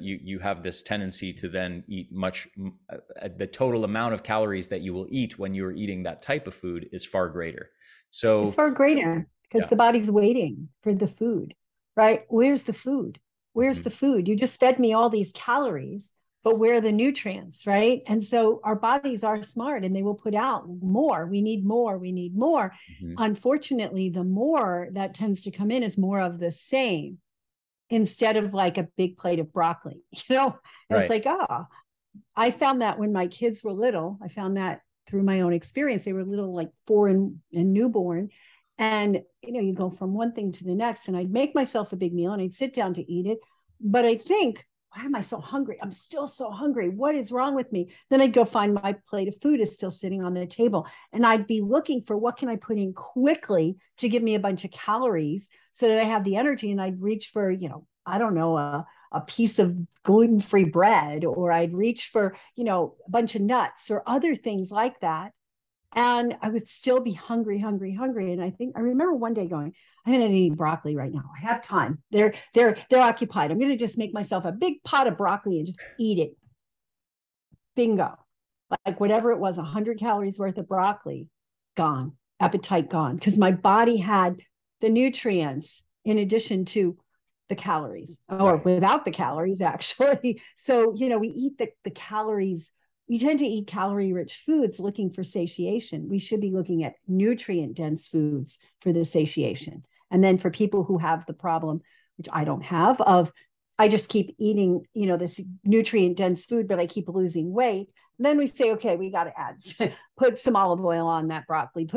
you have this tendency to then eat the total amount of calories that you will eat when you're eating that type of food is far greater. So it's far greater because the body's waiting for the food, right? Where's the food? Where's the food? You just fed me all these calories, but where are the nutrients, right? And so our bodies are smart and they will put out more. We need more. We need more. Unfortunately, the more that tends to come in is more of the same instead of like a big plate of broccoli. It's like, I found that when my kids were little, I found that through my own experience. They were little, like 4 and newborn. And, you go from one thing to the next, and I'd make myself a big meal and I'd sit down to eat it. But I think, why am I so hungry? I'm still so hungry. What is wrong with me? Then I'd go find my plate of food is still sitting on the table. And I'd be looking for what can I put in quickly to give me a bunch of calories so that I have the energy. And I'd reach for, I don't know, a piece of gluten-free bread, or I'd reach for, a bunch of nuts or other things like that. And I would still be hungry. And I remember one day going, I'm going to eat broccoli right now. I have time. They're occupied. I'm going to just make myself a big pot of broccoli and just eat it. Bingo. Like whatever it was, 100 calories worth of broccoli, gone. Appetite gone. Because my body had the nutrients in addition to the calories, or without the calories, actually. So, we eat the calories. We tend to eat calorie-rich foods looking for satiation. We should be looking at nutrient-dense foods for the satiation. And then for people who have the problem, which I don't have, of I just keep eating, this nutrient-dense food, but I keep losing weight, then we say, okay, we got to add, put some olive oil on that broccoli,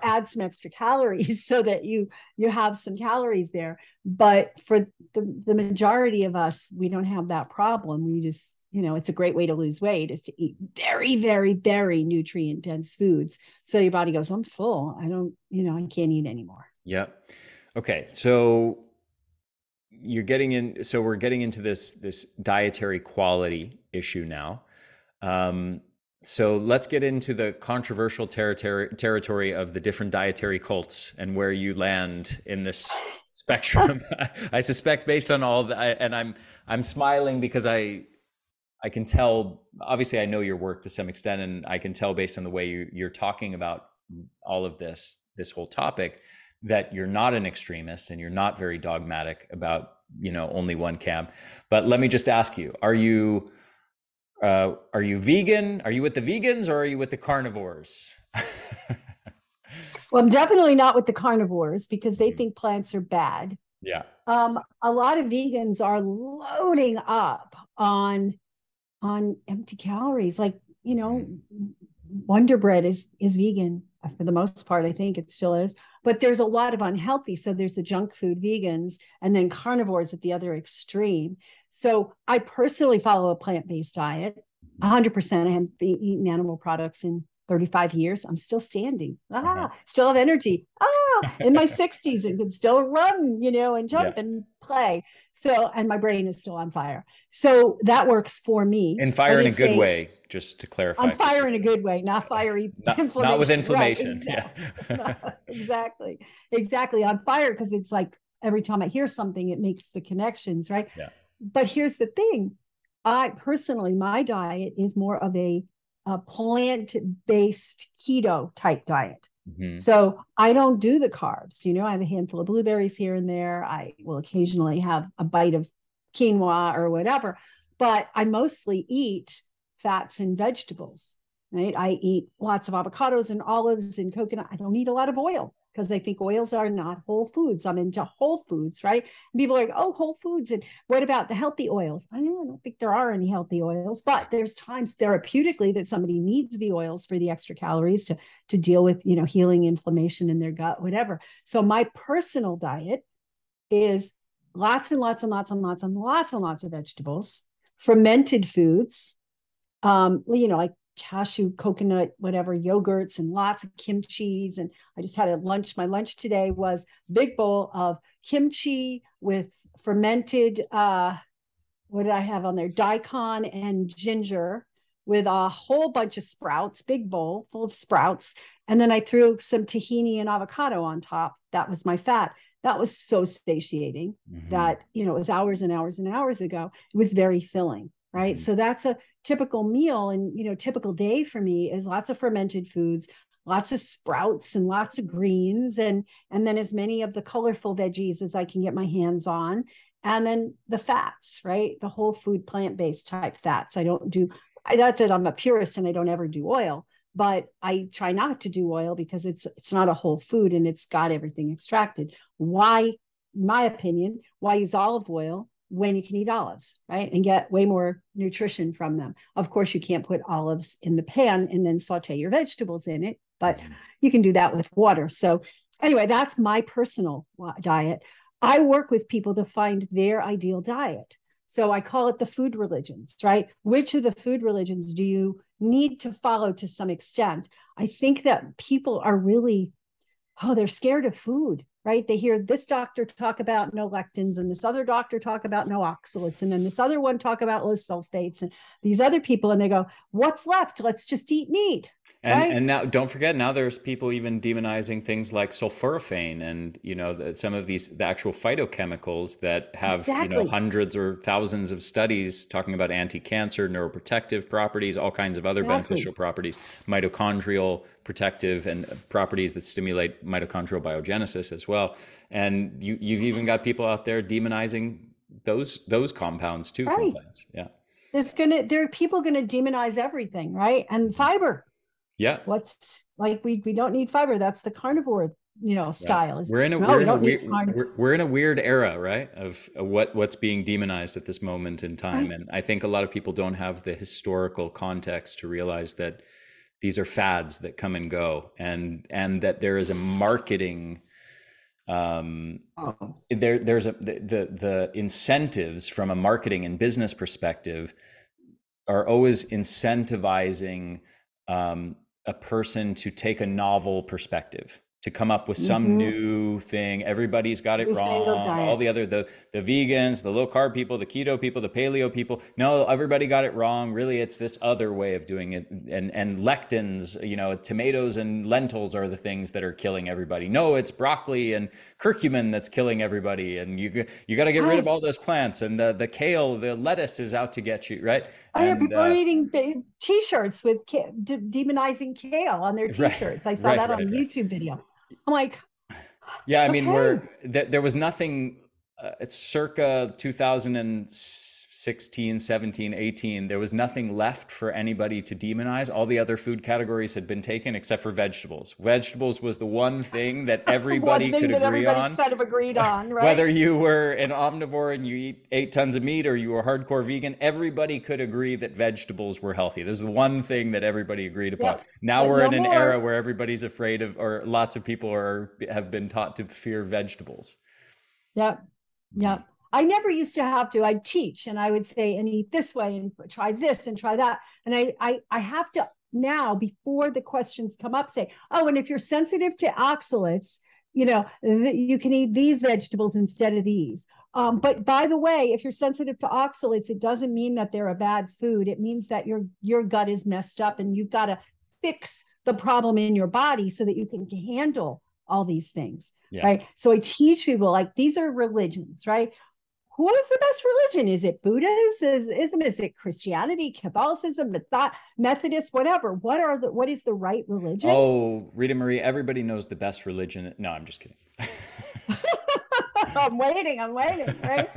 add some extra calories so that you have some calories there. But for the majority of us, we don't have that problem. We just, it's a great way to lose weight is to eat very, very, very nutrient dense foods. So your body goes, I'm full. I don't, I can't eat anymore. Yep. Okay. So we're getting into this dietary quality issue now. So let's get into the controversial territory of the different dietary cults and where you land in this spectrum. I suspect based on all that, and I'm smiling because I can tell, obviously I know your work to some extent, and I can tell based on the way you're talking about all of this whole topic, that you're not an extremist and you're not very dogmatic about, only one camp. But let me just ask you, are you vegan? Are you with the vegans or are you with the carnivores? Well, I'm definitely not with the carnivores because they think plants are bad. Yeah. A lot of vegans are loading up on empty calories. Like, Wonder Bread is vegan for the most part. I think it still is, but there's a lot of unhealthy. So there's the junk food vegans and then carnivores at the other extreme. So I personally follow a plant-based diet. 100%. I haven't been eating animal products in 35 years. I'm still standing. Still have energy. In my 60s, and can still run, and jump and play. So, and my brain is still on fire. So that works for me. And fire in a good way, just to clarify. On fire in a good way, not fiery inflammation. Not with inflammation. Right? Yeah. Exactly. On fire, because it's like every time I hear something, it makes the connections, right? Yeah. But here's the thing. My diet is more of a plant-based keto type diet. Mm-hmm. So I don't do the carbs. I have a handful of blueberries here and there. I will occasionally have a bite of quinoa or whatever, but I mostly eat fats and vegetables, right? I eat lots of avocados and olives and coconut. I don't eat a lot of oil because I think oils are not whole foods. I'm into whole foods, right? And people are like, oh, whole foods. And what about the healthy oils? I don't think there are any healthy oils, but there's times therapeutically that somebody needs the oils for the extra calories to deal with, healing inflammation in their gut, whatever. So my personal diet is lots and lots and lots and lots and lots and lots of vegetables, fermented foods, like cashew, coconut, whatever, yogurts, and lots of kimchis. And I just had a lunch. My lunch today was a big bowl of kimchi with fermented, what did I have on there? Daikon and ginger with a whole bunch of sprouts, big bowl full of sprouts. And then I threw some tahini and avocado on top. That was my fat. That was so satiating that, it was hours and hours and hours ago. It was very filling. Right. So that's a typical meal, and, typical day for me is lots of fermented foods, lots of sprouts and lots of greens, and then as many of the colorful veggies as I can get my hands on. And then the fats, right? The whole food, plant-based type fats. Not that I'm a purist and I don't ever do oil, but I try not to do oil because it's not a whole food and it's got everything extracted. Why, in my opinion, why use olive oil when you can eat olives, right? And get way more nutrition from them. Of course, you can't put olives in the pan and then saute your vegetables in it, but you can do that with water. So anyway, that's my personal diet. I work with people to find their ideal diet. So I call it the food religions, right? Which of the food religions do you need to follow to some extent? I think that people are really, they're scared of food. Right? They hear this doctor talk about no lectins and this other doctor talk about no oxalates. And then this other one talk about low sulfates and these other people. And they go, what's left? Let's just eat meat. And now, don't forget, now there's people even demonizing things like sulforaphane and, some of the actual phytochemicals that have, hundreds or thousands of studies talking about anti-cancer, neuroprotective properties, all kinds of other beneficial properties, mitochondrial protective and properties that stimulate mitochondrial biogenesis as well. And you've even got people out there demonizing those compounds too from plants. Yeah. There are people going to demonize everything, right? And fiber. Yeah. What's like, we don't need fiber. That's the carnivore Right. style. Is We're in a no, we're you in a don't need weird carb. we're in a weird era, right? Of what's being demonized at this moment in time, Right. and I think a lot of people don't have the historical context to realize that these are fads that come and go, and that there is a marketing Oh. there's the incentives from a marketing and business perspective are always incentivizing a person to take a novel perspective, to come up with some Mm-hmm. new thing. Everybody's got it Newfangled wrong. All diet. the other the vegans, the low carb people, the keto people, the paleo people. No, everybody got it wrong. Really, it's this other way of doing it. And lectins, tomatoes and lentils are the things that are killing everybody. No, it's broccoli and curcumin that's killing everybody. And you got to get rid of Right. all those plants. And the kale, the lettuce is out to get you, right? Oh yeah, And people are eating T-shirts with demonizing kale on their right, T-shirts. I saw right, that on right, a right. YouTube video. I'm like, Yeah, I mean, okay, there was nothing. It's circa 2016, 17, 18. There was nothing left for anybody to demonize. All the other food categories had been taken except for vegetables. Vegetables was the one thing that one everybody thing could that agree everybody on. kind of agreed on, Whether right? you were an omnivore and you eat 8 tons of meat or you were hardcore vegan, everybody could agree that vegetables were healthy. There's the one thing that everybody agreed upon. Yep. Now But we're no in an era more. where everybody's afraid of, or lots of people have been taught to fear vegetables. Yep. Mhm. Yep. I never used to have to. I'd teach and I would say, and eat this way and try this and try that. And I have to now, before the questions come up, say, oh, and if you're sensitive to oxalates, you can eat these vegetables instead of these. But by the way, if you're sensitive to oxalates, it doesn't mean that they're a bad food. It means that your gut is messed up and you've got to fix the problem in your body so that you can handle all these things. Yeah. Right. So I teach people like these are religions, right? What is the best religion? Is it Buddhism? Is it Christianity, Catholicism, Methodist, whatever? What is the right religion? Oh, Rita Marie, everybody knows the best religion. No, I'm just kidding. I'm waiting, right?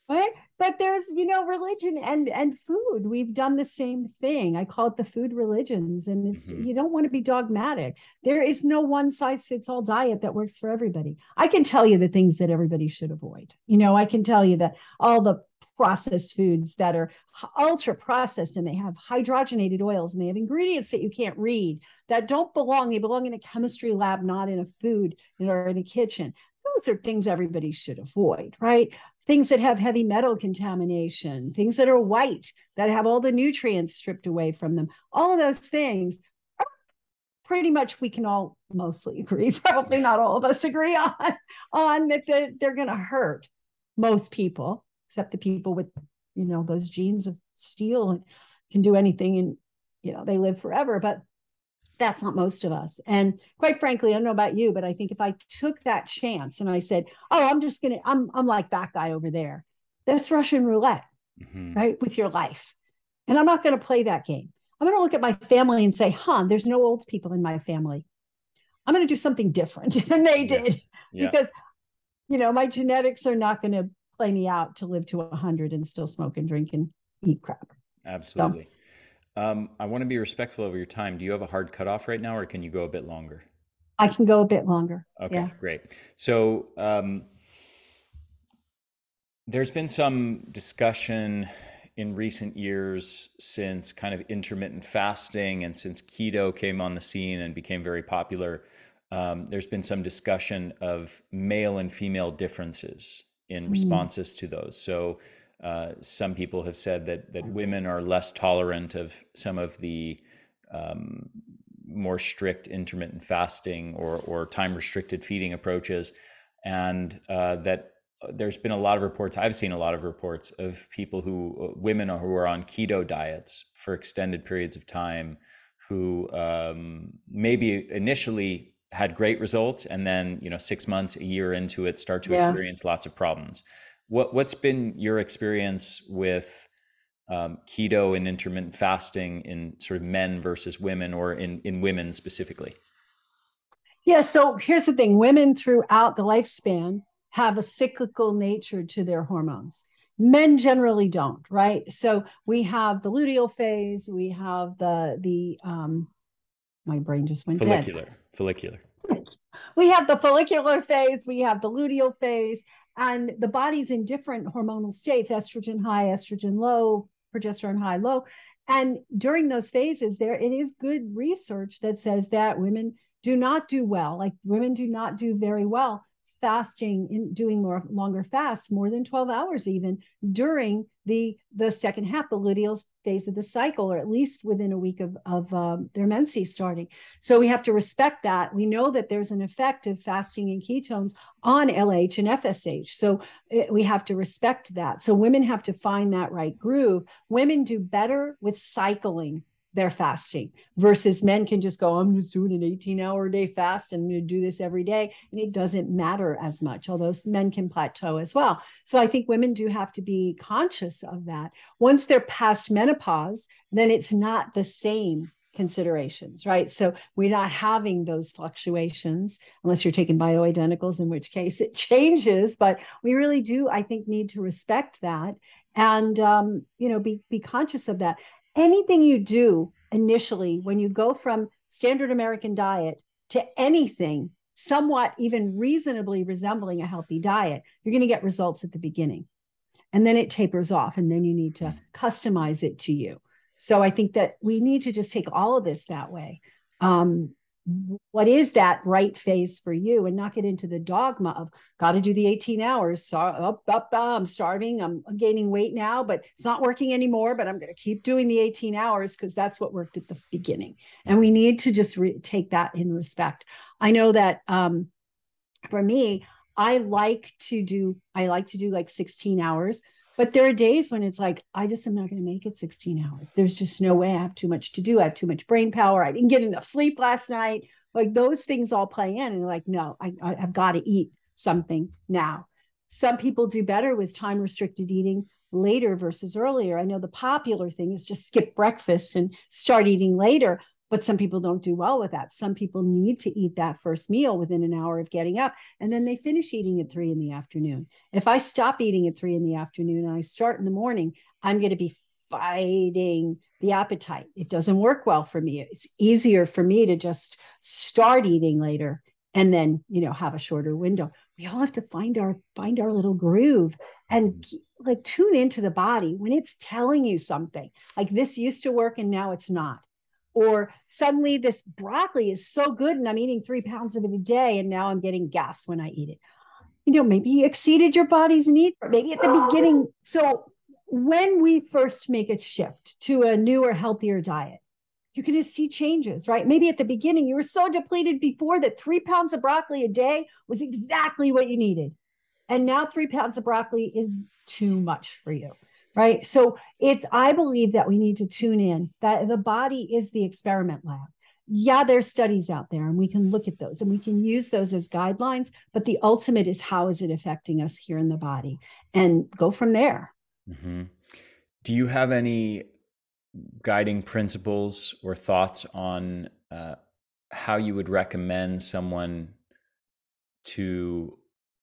Right? But there's, religion and food. We've done the same thing. I call it the food religions. And Mhm. you don't want to be dogmatic. There is no one size fits all diet that works for everybody. I can tell you the things that everybody should avoid. I can tell you that all the processed foods that are ultra processed and they have hydrogenated oils and they have ingredients that you can't read that don't belong. They belong in a chemistry lab, not in a food or in a kitchen. Those are things everybody should avoid, right? Things that have heavy metal contamination, things that are white, that have all the nutrients stripped away from them. All of those things, pretty much we can all mostly agree, probably not all of us agree on that they're going to hurt most people, except the people with, those genes of steel and can do anything and, they live forever. But that's not most of us. And quite frankly, I don't know about you, but I think if I took that chance and I said, oh, I'm like that guy over there, that's Russian roulette, Mhm. right? With your life. And I'm not going to play that game. I'm going to look at my family and say, there's no old people in my family. I'm going to do something different than they Yeah. did Yeah. because, my genetics are not going to play me out to live to 100 and still smoke and drink and eat crap. So Absolutely. I want to be respectful of your time. Do you have a hard cutoff right now, or can you go a bit longer? I can go a bit longer. Okay, Yeah. great. So, there's been some discussion in recent years since kind of intermittent fasting and since keto came on the scene and became very popular. There's been some discussion of male and female differences in Mm. responses to those. So, some people have said that women are less tolerant of some of the um, more strict intermittent fasting or time restricted feeding approaches, and that there's been a lot of reports. I've seen a lot of reports of people women who are on keto diets for extended periods of time, who maybe initially had great results, and then 6 months, a year into it, start to Yeah. experience lots of problems. What's been your experience with keto and intermittent fasting in sort of men versus women, or in women specifically? Yeah. So here's the thing, women throughout the lifespan have a cyclical nature to their hormones. Men generally don't, right? So we have the luteal phase, we have my brain just went dead. Follicular. We have the follicular phase, we have the luteal phase, and the body's in different hormonal states, estrogen high, estrogen low, progesterone high, low. And during those phases, it is good research that says that women do not do well, like women do not do very well fasting, in doing longer fasts, more than 12 hours even, during the second half, the luteal phase of the cycle, or at least within a week of their menses starting. So we have to respect that. We know that there's an effect of fasting and ketones on LH and FSH. So we have to respect that. So women have to find that right groove. Women do better with cycling their fasting versus men can just go, I'm just doing an 18-hour a day fast and I'm going to do this every day. And it doesn't matter as much, although men can plateau as well. So I think women do have to be conscious of that. Once they're past menopause, then it's not the same considerations, right? So we're not having those fluctuations unless you're taking bioidenticals, in which case it changes. But we really do, I think, need to respect that and, be conscious of that. Anything you do initially, when you go from standard American diet to anything somewhat even reasonably resembling a healthy diet, you're going to get results at the beginning. And then it tapers off, and then you need to customize it to you. So I think that we need to just take all of this that way. What is that right phase for you, and not get into the dogma of got to do the 18 hours. So I'm starving. I'm gaining weight now, but it's not working anymore, but I'm going to keep doing the 18 hours because that's what worked at the beginning. And we need to just take that in respect. I know that for me, I like to do like 16 hours, but there are days when it's like, I just am not going to make it 16 hours. There's just no way. I have too much to do. I have too much brain power. I didn't get enough sleep last night. Like those things all play in, and like, no, I've got to eat something now. Some people do better with time restricted eating later versus earlier. I know the popular thing is just skip breakfast and start eating later, but some people don't do well with that. Some people need to eat that first meal within an hour of getting up, and then they finish eating at 3 p.m. If I stop eating at 3 p.m. and I start in the morning, I'm going to be fighting the appetite. It doesn't work well for me. It's easier for me to just start eating later and then, have a shorter window. We all have to find our little groove and like tune into the body when it's telling you something like this used to work and now it's not. Or suddenly this broccoli is so good and I'm eating 3 pounds of it a day and now I'm getting gas when I eat it. Maybe you exceeded your body's need, maybe at the beginning. So when we first make a shift to a newer, healthier diet, you're going to see changes, right? Maybe at the beginning, you were so depleted before that 3 pounds of broccoli a day was exactly what you needed. And now 3 pounds of broccoli is too much for you. Right. So I believe that we need to tune in that the body is the experiment lab. Yeah, there's studies out there and we can look at those and we can use those as guidelines. But the ultimate is how is it affecting us here in the body and go from there. Mm-hmm. Do you have any guiding principles or thoughts on how you would recommend someone to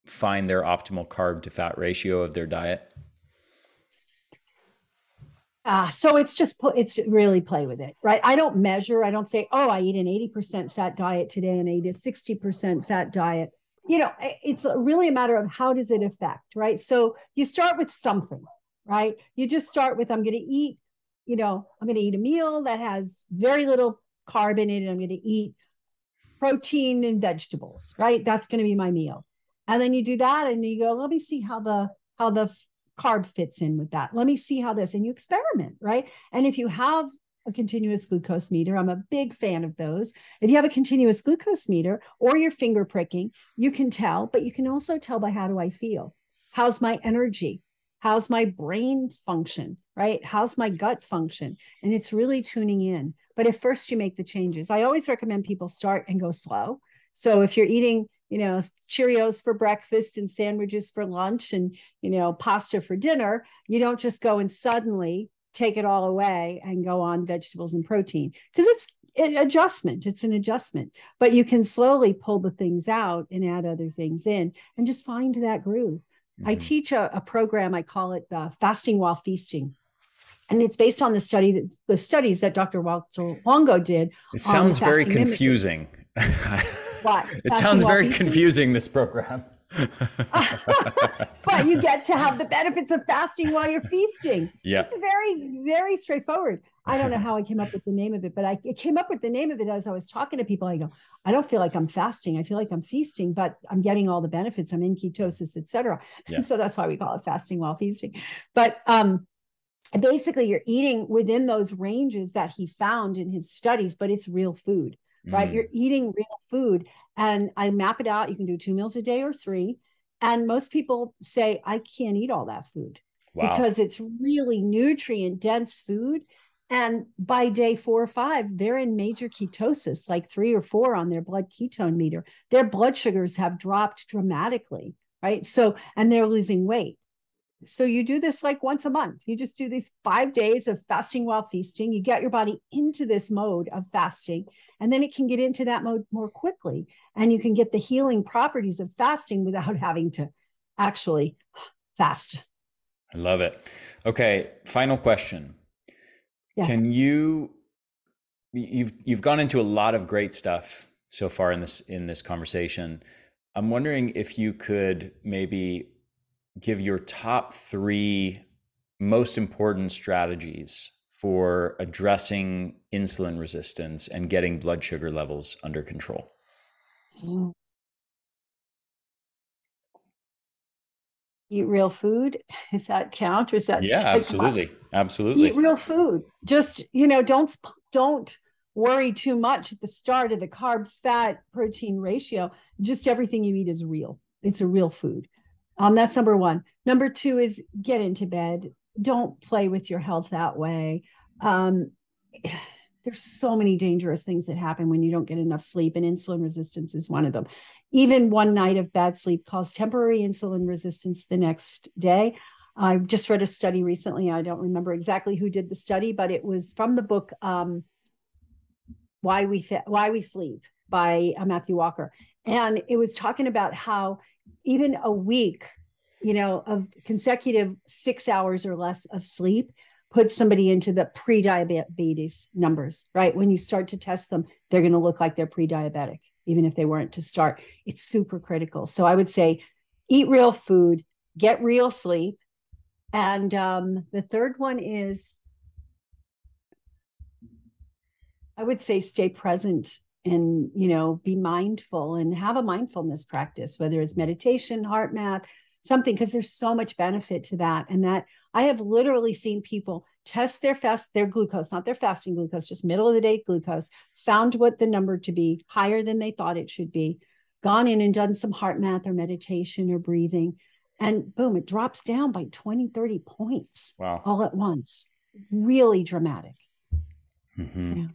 find their optimal carb to fat ratio of their diet? So it's really play with it, right? I don't measure. I don't say, oh, I eat an 80% fat diet today and I eat a 60% fat diet. It's really a matter of how does it affect, right? So you start with something, right? You just start with, I'm going to eat a meal that has very little carb in it. And I'm going to eat protein and vegetables, right? That's going to be my meal. And then you do that and you go, let me see how the carb fits in with that. Let me see how this, and you experiment, right? And if you have a continuous glucose meter, I'm a big fan of those. If you have a continuous glucose meter or you're finger pricking, you can tell, but you can also tell by how do I feel? How's my energy? How's my brain function, right? How's my gut function? And it's really tuning in. But at first you make the changes. I always recommend people start and go slow. So if you're eating Cheerios for breakfast and sandwiches for lunch and, pasta for dinner, you don't just go and suddenly take it all away and go on vegetables and protein because it's an adjustment, but you can slowly pull the things out and add other things in and just find that groove. Mm-hmm. I teach a program, I call it the fasting while feasting. And it's based on the studies that Dr. Walter Longo did. It sounds very confusing. What? It Fasting sounds while very feasting? confusing, this program. But you get to have the benefits of fasting while you're feasting. Yeah. It's very, very straightforward. I don't know how I came up with the name of it, but I came up with the name of it as I was talking to people. I go, I don't feel like I'm fasting. I feel like I'm feasting, but I'm getting all the benefits. I'm in ketosis, etc. Yeah. So that's why we call it fasting while feasting. But basically, you're eating within those ranges that he found in his studies, but it's real food, right? You're eating real food. And I map it out. You can do 2 meals a day or 3. And most people say, I can't eat all that food because it's really nutrient dense food. And by day 4 or 5, they're in major ketosis, like 3 or 4 on their blood ketone meter. Their blood sugars have dropped dramatically, right? So, and they're losing weight. So you do this like once a month. You just do these 5 days of fasting while feasting. You get your body into this mode of fasting, and then it can get into that mode more quickly. And you can get the healing properties of fasting without having to actually fast. I love it. Okay, final question. Yes. Can you've gone into a lot of great stuff so far in this conversation. I'm wondering if you could maybe give your top 3 most important strategies for addressing insulin resistance and getting blood sugar levels under control. Eat real food. Does that count? Or is that Absolutely. Absolutely. Eat real food. Just, don't worry too much at the start of the carb fat protein ratio. Just everything you eat is real. It's a real food. That's number 1. Number 2 is get into bed. Don't play with your health that way. There's so many dangerous things that happen when you don't get enough sleep, and insulin resistance is one of them. Even one night of bad sleep caused temporary insulin resistance the next day. I just read a study recently. I don't remember exactly who did the study, but it was from the book Why We Sleep by Matthew Walker. And it was talking about how even a week, of consecutive 6 hours or less of sleep puts somebody into the pre-diabetes numbers, right? When you start to test them, they're going to look like they're pre-diabetic, even if they weren't to start. It's super critical. So I would say eat real food, get real sleep. And the third one is, I would say stay present and, be mindful and have a mindfulness practice, whether it's meditation, heart math, something, because there's so much benefit to that. And that I have literally seen people test their glucose, not their fasting glucose, just middle of the day glucose, found what the number to be higher than they thought it should be, gone in and done some heart math or meditation or breathing, and boom, it drops down by 20, 30 points all at once. Really dramatic. Yeah.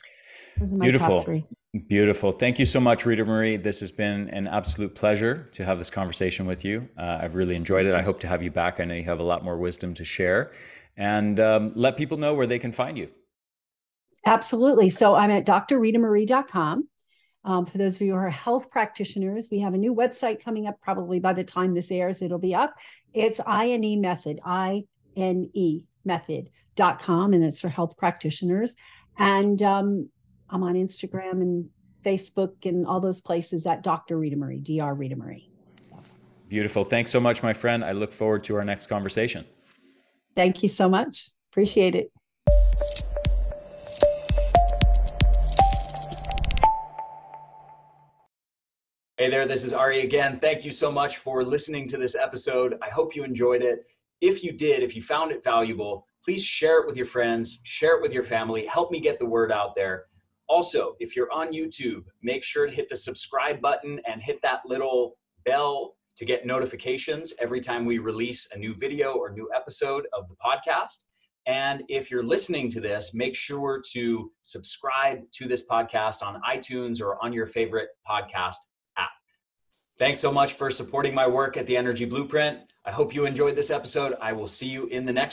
Those are my top 3. Beautiful. Thank you so much, Ritamarie. This has been an absolute pleasure to have this conversation with you. I've really enjoyed it. I hope to have you back. I know you have a lot more wisdom to share. And let people know where they can find you. Absolutely. So I'm at drritamarie.com. For those of you who are health practitioners, we have a new website coming up. Probably by the time this airs, it'll be up. It's INE Method, INE Method.com, and it's for health practitioners. And I'm on Instagram and Facebook and all those places at Dr. Ritamarie, Dr. Ritamarie. So. Beautiful. Thanks so much, my friend. I look forward to our next conversation. Thank you so much. Appreciate it. Hey there, this is Ari again. Thank you so much for listening to this episode. I hope you enjoyed it. If you did, if you found it valuable, please share it with your friends, share it with your family, help me get the word out there. Also, if you're on YouTube, make sure to hit the subscribe button and hit that little bell to get notifications every time we release a new video or new episode of the podcast. And if you're listening to this, make sure to subscribe to this podcast on iTunes or on your favorite podcast app. Thanks so much for supporting my work at the Energy Blueprint. I hope you enjoyed this episode. I will see you in the next